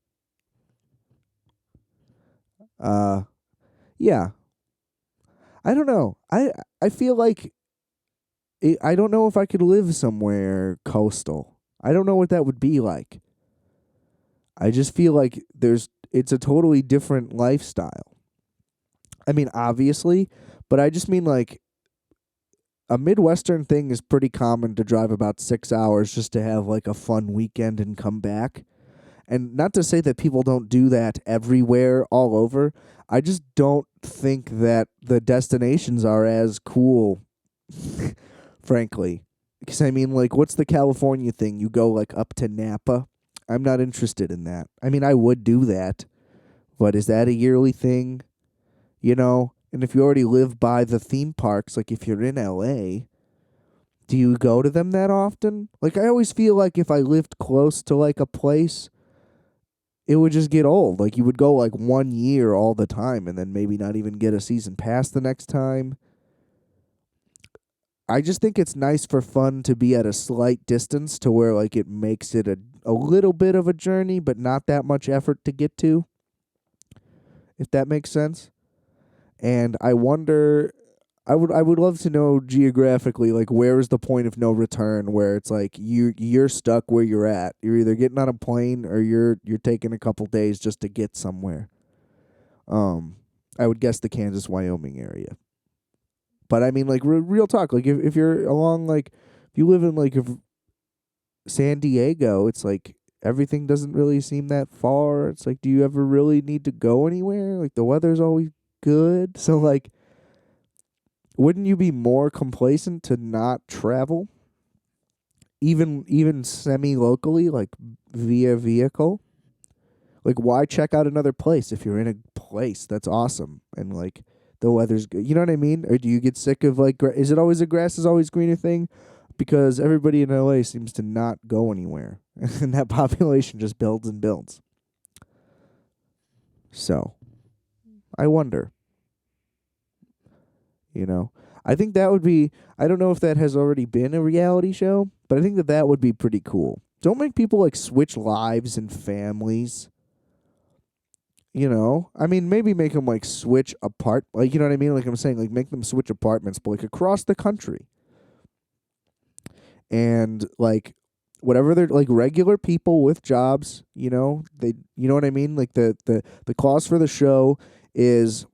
Yeah. I don't know. I feel like I don't know if I could live somewhere coastal. I don't know what that would be like. I just feel like it's a totally different lifestyle. I mean, obviously, but I just mean, like, a Midwestern thing is pretty common to drive about 6 hours just to have, like, a fun weekend and come back. And not to say that people don't do that everywhere, all over. I just don't think that the destinations are as cool, frankly. Because, I mean, like, what's the California thing? You go, like, up to Napa? I'm not interested in that. I mean, I would do that, but is that a yearly thing? You know? And if you already live by the theme parks, like if you're in LA, do you go to them that often? Like, I always feel like if I lived close to, like, a place, it would just get old. Like, you would go, like, 1 year all the time and then maybe not even get a season pass the next time. I just think it's nice for fun to be at a slight distance to where, like, it makes it a little bit of a journey, but not that much effort to get to, if that makes sense. And I wonder, I would love to know geographically, like, where is the point of no return, where it's like you're stuck where you're at. You're either getting on a plane or you're taking a couple days just to get somewhere. I would guess the Kansas Wyoming area. But I mean, like, real talk, like, if you're along, like, if you live in, like, if San Diego, it's like everything doesn't really seem that far. It's like, do you ever really need to go anywhere? Like, the weather's always good. So, like, wouldn't you be more complacent to not travel even semi locally, like via vehicle. Like, why check out another place if you're in a place that's awesome and like the weather's good? You know what I mean? Or do you get sick of like, is it always a grass is always greener thing? Because everybody in LA seems to not go anywhere, and that population just builds and builds. So I wonder, you know, I think that would be. I don't know if that has already been a reality show, but I think that that would be pretty cool. Don't make people like switch lives and families. You know, I mean, maybe make them like switch apart, like you know what I mean. Like I'm saying, like make them switch apartments, but like across the country, and like whatever they're like regular people with jobs. You know, you know what I mean. Like the clause for the show is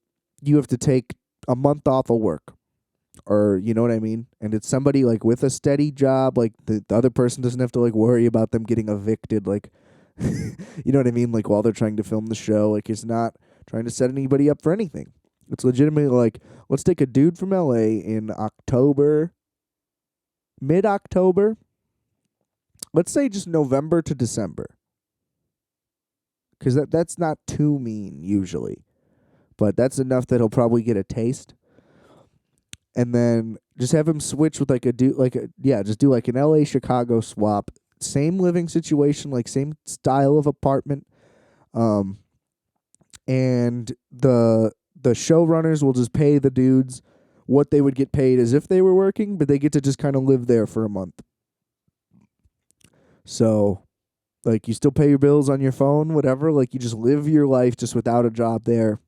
you have to take a month off of work, or you know what I mean. And it's somebody like with a steady job, like the other person doesn't have to like worry about them getting evicted, like you know what I mean? Like while they're trying to film the show, like it's not trying to set anybody up for anything. It's legitimately like, let's take a dude from LA in October, mid October. Let's say just November to December. Because that's not too mean usually. But that's enough that he'll probably get a taste. And then just have him switch with like a dude, just do like an LA Chicago swap. Same living situation, like same style of apartment. And the showrunners will just pay the dudes what they would get paid as if they were working, but they get to just kind of live there for a month. So, like, you still pay your bills on your phone, whatever. Like, you just live your life just without a job there,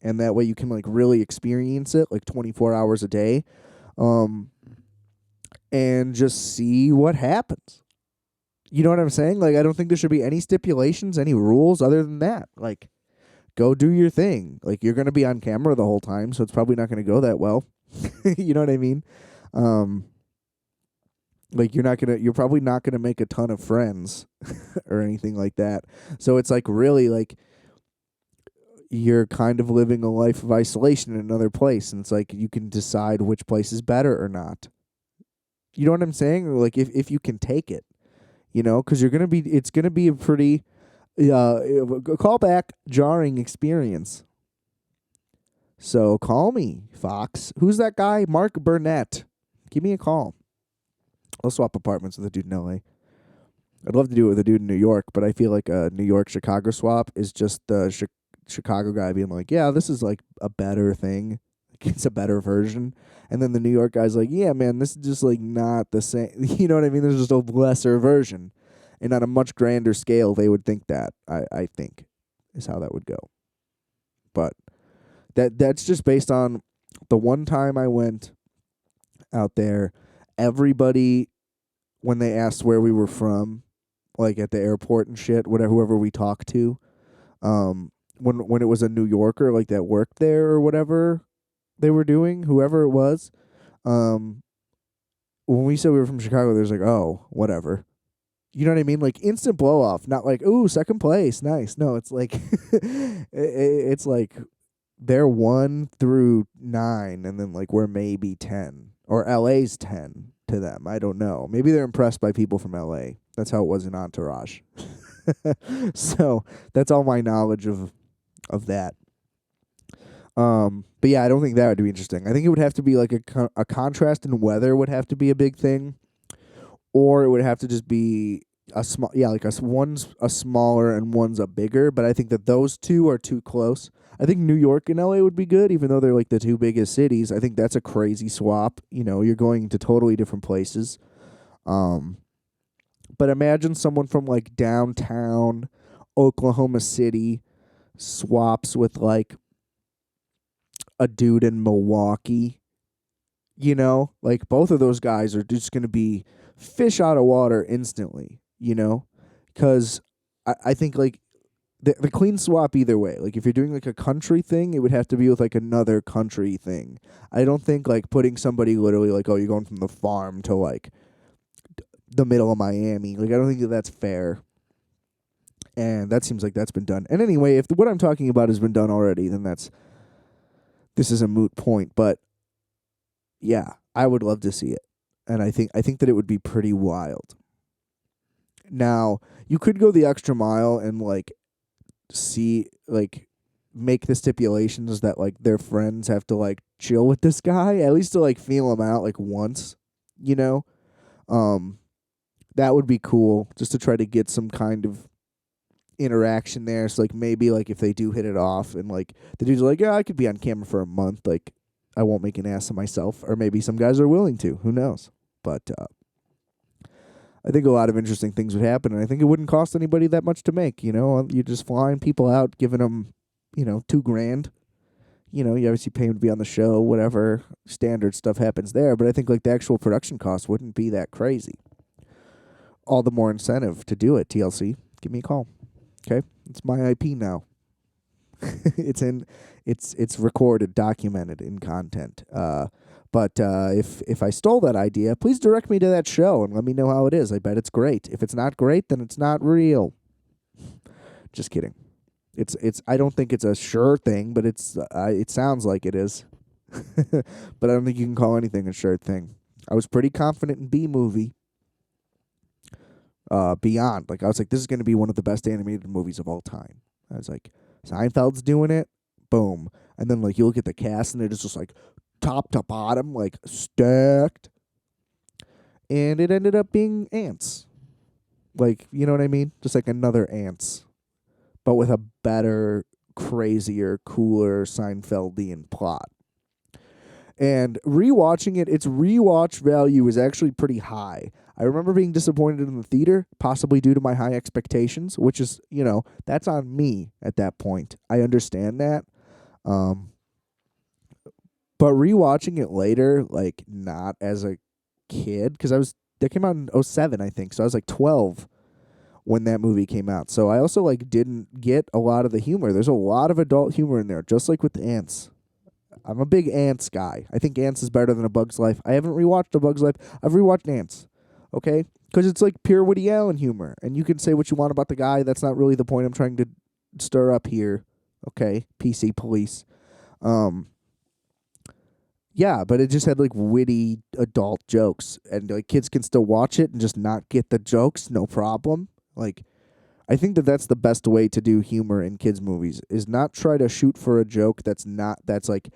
and that way you can like really experience it, like 24 hours a day, and just see what happens. You know what I'm saying? Like, I don't think there should be any stipulations, any rules other than that. Like, go do your thing. Like, you're going to be on camera the whole time, so it's probably not going to go that well. You know what I mean? Like, you're probably not going to make a ton of friends or anything like that. So it's like really like you're kind of living a life of isolation in another place. And it's like you can decide which place is better or not. You know what I'm saying? Or like if you can take it. You know, because it's gonna be a pretty, callback jarring experience. So call me, Fox. Who's that guy? Mark Burnett. Give me a call. I'll swap apartments with a dude in LA. I'd love to do it with a dude in New York, but I feel like a New York Chicago swap is just the Chicago guy being like, yeah, this is like a better thing. It's a better version. And then the New York guy's like, yeah, man, this is just like not the same. You know what I mean? There's just a lesser version. And on a much grander scale, they would think that, I think, is how that would go. But that's just based on the one time I went out there, everybody, when they asked where we were from, like at the airport and shit, whoever we talked to, when it was a New Yorker like that worked there or whatever they were doing, whoever it was, when we said we were from Chicago, there's like, oh, whatever. You know what I mean? Like instant blow off, not like, ooh, second place, nice. No, it's like, it's like they're 1 through 9, and then like we're maybe 10, or LA's 10 to them. I don't know. Maybe they're impressed by people from LA. That's how it was in Entourage. So that's all my knowledge of that. But yeah, I don't think that would be interesting. I think it would have to be like a contrast in weather would have to be a big thing, or it would have to just be a small, like one's a smaller and one's a bigger. But I think that those two are too close. I think New York and LA would be good, even though they're like the two biggest cities. I think that's a crazy swap. You know, you're going to totally different places. But imagine someone from like downtown Oklahoma City swaps with like a dude in Milwaukee. You know, like both of those guys are just going to be fish out of water instantly, you know, because I think like the clean swap either way. Like if you're doing like a country thing, it would have to be with like another country thing. I don't think like putting somebody literally like, oh, you're going from the farm to like the middle of Miami. Like I don't think that's fair. And that seems like that's been done. And anyway, if what I'm talking about has been done already, then this is a moot point. But yeah, I would love to see it. And I think that it would be pretty wild. Now, you could go the extra mile and like see like make the stipulations that like their friends have to like chill with this guy at least to like feel him out like once, you know. Um that would be cool just to try to get some kind of interaction there. So like maybe like if they do hit it off and like the dude's like, yeah, I could be on camera for a month, like I won't make an ass of myself, or maybe some guys are willing to. Who knows? But I think a lot of interesting things would happen, and I think it wouldn't cost anybody that much to make. You know, you're just flying people out, giving them, $2,000. You know, you obviously pay them to be on the show, whatever standard stuff happens there. But I think like the actual production cost wouldn't be that crazy. All the more incentive to do it. TLC, give me a call. Okay, it's my IP now. it's recorded, documented in content. But if I stole that idea, please direct me to that show and let me know how it is. I bet it's great. If it's not great, then it's not real. Just kidding. It's. I don't think it's a sure thing, but it sounds like it is. But I don't think you can call anything a sure thing. I was pretty confident in B movie. Beyond, like I was like, this is going to be one of the best animated movies of all time. I was like, Seinfeld's doing it, boom, and then like you look at the cast and it's just like top to bottom, like stacked, and it ended up being Ants. Like, you know what I mean? Just like another Ants, but with a better, crazier, cooler Seinfeldian plot. And rewatching it, its rewatch value is actually pretty high. I remember being disappointed in the theater, possibly due to my high expectations, which is, that's on me at that point. I understand that. But rewatching it later, like not as a kid, because that came out in '07, I think. So I was like 12 when that movie came out. So I also like didn't get a lot of the humor. There's a lot of adult humor in there, just like with the Ants. I'm a big Ants guy. I think Ants is better than A Bug's Life. I haven't rewatched A Bug's Life. I've rewatched Ants. Okay? Because it's like pure Woody Allen humor. And you can say what you want about the guy. That's not really the point I'm trying to stir up here. Okay? PC police. Yeah, but it just had like witty adult jokes. And like kids can still watch it and just not get the jokes. No problem. Like, I think that's the best way to do humor in kids' movies is not try to shoot for a joke that's like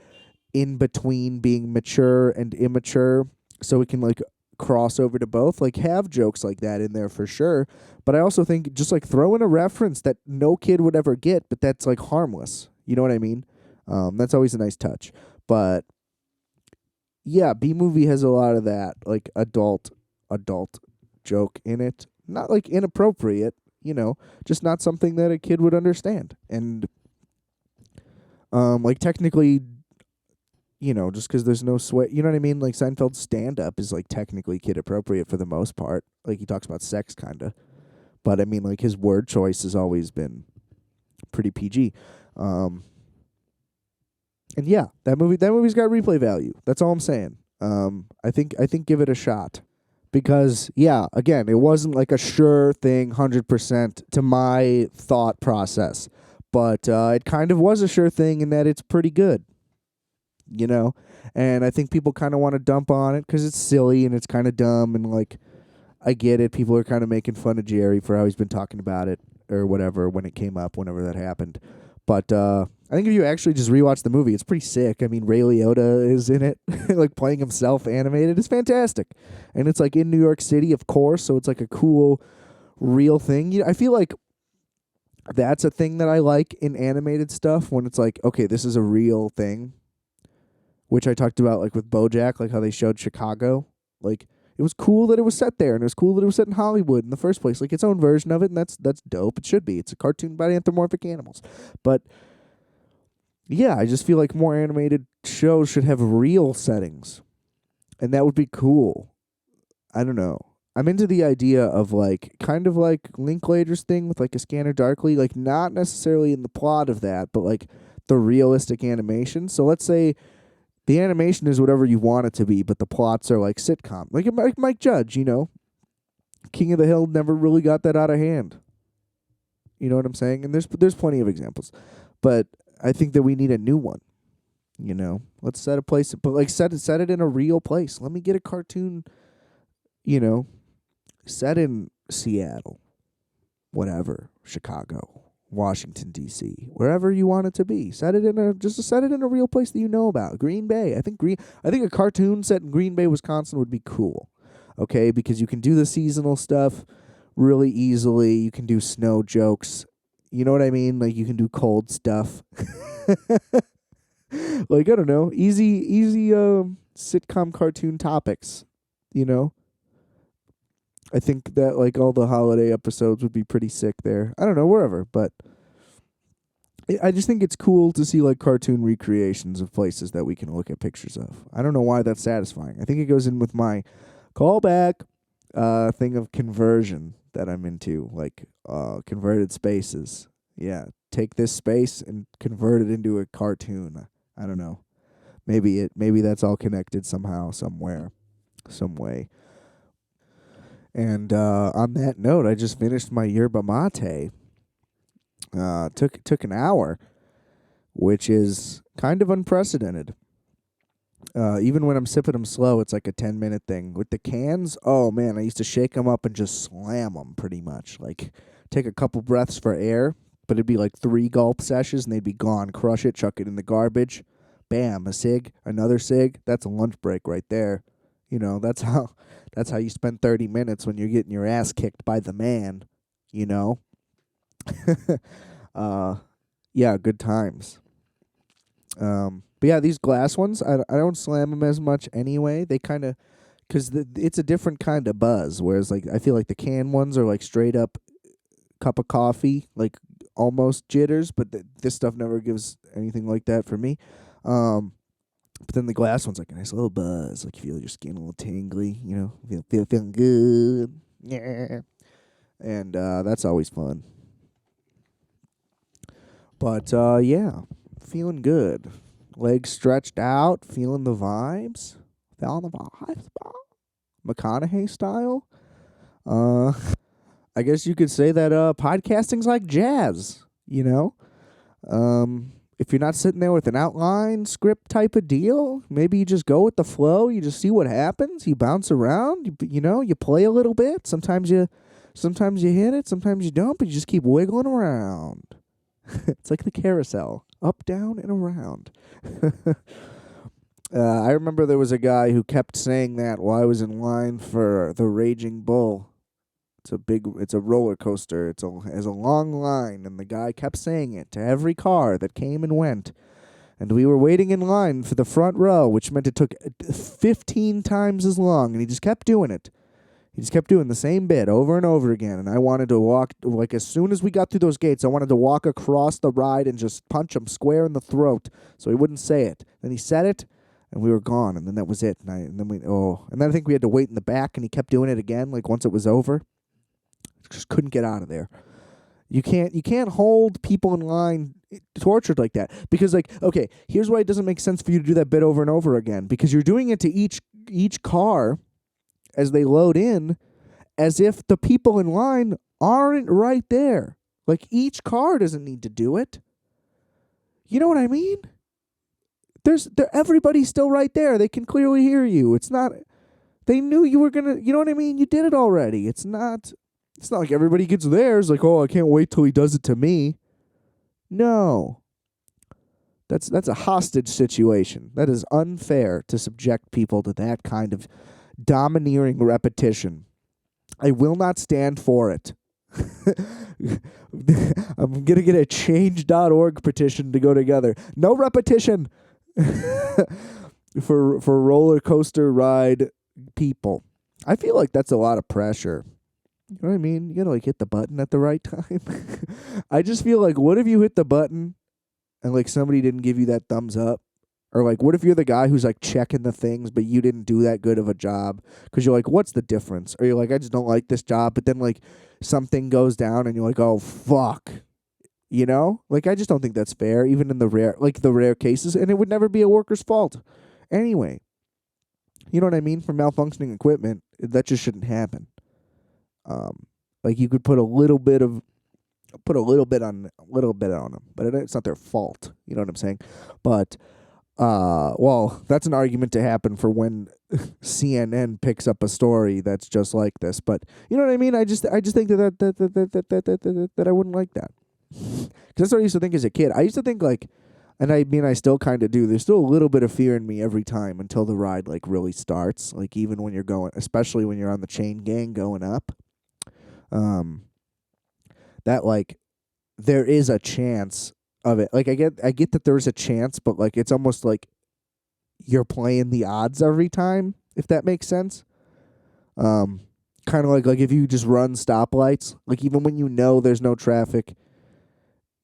in between being mature and immature, so it can like cross over to both. Like have jokes like that in there for sure. But I also think just like throw in a reference that no kid would ever get, but that's like harmless. You know what I mean? That's always a nice touch. But yeah, B movie has a lot of that like adult joke in it. Not like inappropriate, just not something that a kid would understand. And like technically, just because there's no sweat, you know what I mean? Like Seinfeld's stand-up is like technically kid appropriate for the most part. Like he talks about sex kind of. But I mean like his word choice has always been pretty PG. And yeah, that movie's got replay value. That's all I'm saying. I think give it a shot. Because, yeah, again, it wasn't like a sure thing 100% to my thought process. But it kind of was a sure thing in that it's pretty good, And I think people kind of want to dump on it because it's silly and it's kind of dumb. And, like, I get it. People are kind of making fun of Jerry for how he's been talking about it or whatever when it came up, whenever that happened. But I think if you actually just rewatch the movie, it's pretty sick. I mean, Ray Liotta is in it, like playing himself animated. It's fantastic. And it's like in New York City, of course, so it's like a cool, real thing. I feel like that's a thing that I like in animated stuff when it's like, okay, this is a real thing, which I talked about like with BoJack, like how they showed Chicago. Like, it was cool that it was set there, and it was cool that it was set in Hollywood in the first place. Like, its own version of it, and that's dope. It should be. It's a cartoon about anthropomorphic animals. But, yeah, I just feel like more animated shows should have real settings. And that would be cool. I don't know. I'm into the idea of, like, kind of like Linklater's thing with, like, A Scanner Darkly. Like, not necessarily in the plot of that, but, like, the realistic animation. So let's say the animation is whatever you want it to be, but the plots are like sitcom. Like Mike Judge, King of the Hill never really got that out of hand. You know what I'm saying? And there's plenty of examples. But I think that we need a new one. Let's set a place, but like set it in a real place. Let me get a cartoon, set in Seattle, whatever, Chicago, Washington D.C., wherever you want it to be. Set it in a real place that you know about. Green Bay. I think a cartoon set in Green Bay, Wisconsin would be cool. Okay, because you can do the seasonal stuff really easily. You can do snow jokes. You know what I mean? Like you can do cold stuff. Like I don't know, easy sitcom cartoon topics, you know? I think that like all the holiday episodes would be pretty sick there. I don't know, wherever, but I just think it's cool to see like cartoon recreations of places that we can look at pictures of. I don't know why that's satisfying. I think it goes in with my callback thing of conversion that I'm into, like converted spaces. Yeah, take this space and convert it into a cartoon. I don't know. Maybe that's all connected somehow, somewhere, some way. And on that note, I just finished my yerba mate. Took an hour, which is kind of unprecedented. Even when I'm sipping them slow, it's like a 10-minute thing. With the cans, oh man, I used to shake them up and just slam them pretty much. Like take a couple breaths for air, but it'd be like 3 gulp sessions and they'd be gone. Crush it, chuck it in the garbage. Bam, a cig, another cig. That's a lunch break right there. You know, that's how you spend 30 minutes when you're getting your ass kicked by the man, you know? Yeah, good times. But yeah, these glass ones, I don't slam them as much anyway. They kind of, because it's a different kind of buzz. Whereas, like, I feel like the can ones are like straight up cup of coffee, like almost jitters, but this stuff never gives anything like that for me. But then the glass one's like a nice little buzz. Like, you feel your skin a little tingly, you know, feeling good. Yeah. And that's always fun. But yeah, feeling good. Legs stretched out, feeling the vibes. Feeling the vibes, McConaughey style. I guess you could say that podcasting's like jazz, you know? If you're not sitting there with an outline script type of deal, maybe you just go with the flow. You just see what happens. You bounce around. You know, you play a little bit. Sometimes you hit it. Sometimes you don't. But you just keep wiggling around. It's like the carousel, up, down, and around. I remember there was a guy who kept saying that while I was in line for the Raging Bull. It's a roller coaster. It has a long line, and the guy kept saying it to every car that came and went. And we were waiting in line for the front row, which meant it took 15 times as long, and he just kept doing it. He just kept doing the same bit over and over again, and I wanted to walk, like as soon as we got through those gates, I wanted to walk across the ride and just punch him square in the throat so he wouldn't say it. Then he said it, and we were gone, and then that was it. And then I think we had to wait in the back, and he kept doing it again, like once it was over. Just couldn't get out of there. You can't hold people in line tortured like that, because like, okay, here's why it doesn't make sense for you to do that bit over and over again, because you're doing it to each car as they load in, as if the people in line aren't right there. Like, each car doesn't need to do it. You know what I mean? Everybody's still right there. They can clearly hear you. It's not, they knew you were gonna, you know what I mean? You did it already. It's not like everybody gets theirs, like, oh, I can't wait till he does it to me. No. That's a hostage situation. That is unfair to subject people to that kind of domineering repetition. I will not stand for it. I'm going to get a change.org petition to go together. No repetition for roller coaster ride people. I feel like that's a lot of pressure. You know what I mean? You gotta like hit the button at the right time. I just feel like, what if you hit the button and like somebody didn't give you that thumbs up? Or like, what if you're the guy who's like checking the things, but you didn't do that good of a job? Because you're like, what's the difference? Or you're like, I just don't like this job. But then like something goes down and you're like, oh, fuck. You know? Like, I just don't think that's fair, even in the rare cases. And it would never be a worker's fault. Anyway, you know what I mean? For malfunctioning equipment, that just shouldn't happen. Like you could put a little bit on them, but it's not their fault. You know what I'm saying? But, well, that's an argument to happen for when CNN picks up a story that's just like this. But you know what I mean? I just think that I wouldn't like that. 'Cause that's what I used to think as a kid. I used to think like, and I mean I still kind of do. There's still a little bit of fear in me every time until the ride like really starts. Like even when you're going, especially when you're on the chain gang going up, um, that like there is a chance of it. Like I get that there's a chance, but like it's almost like you're playing the odds every time, if that makes sense. Um, Kind of like if you just run stoplights, like even when you know there's no traffic,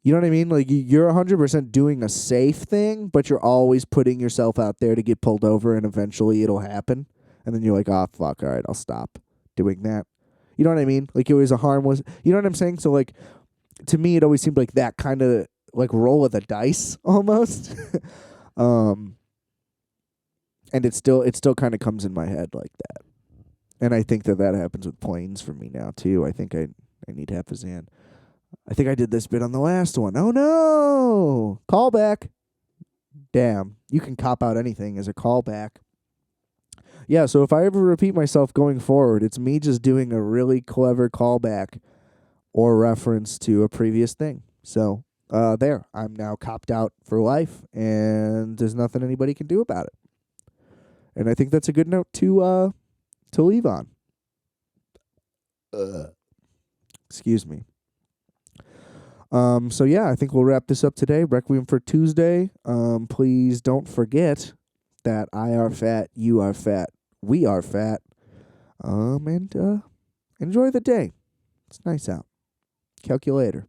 you know what I mean? Like you're 100% doing a safe thing, but you're always putting yourself out there to get pulled over, and eventually it'll happen. And then you're like, oh fuck, all right, I'll stop doing that. You know what I mean? Like it was a harmless. You know what I'm saying? So like to me, it always seemed like that kind of like roll of the dice almost. um, and it still kind of comes in my head like that. And I think that happens with planes for me now too. I think I need half a Zan. I think I did this bit on the last one. Oh no! Callback. Damn, you can cop out anything as a callback. Yeah, so if I ever repeat myself going forward, it's me just doing a really clever callback or reference to a previous thing. So, there, I'm now copped out for life, and there's nothing anybody can do about it. And I think that's a good note to leave on. Excuse me. So yeah, I think we'll wrap this up today. Requiem for Tuesday. Please don't forget that I are fat, you are fat, we are fat. And enjoy the day. It's nice out. Calculator.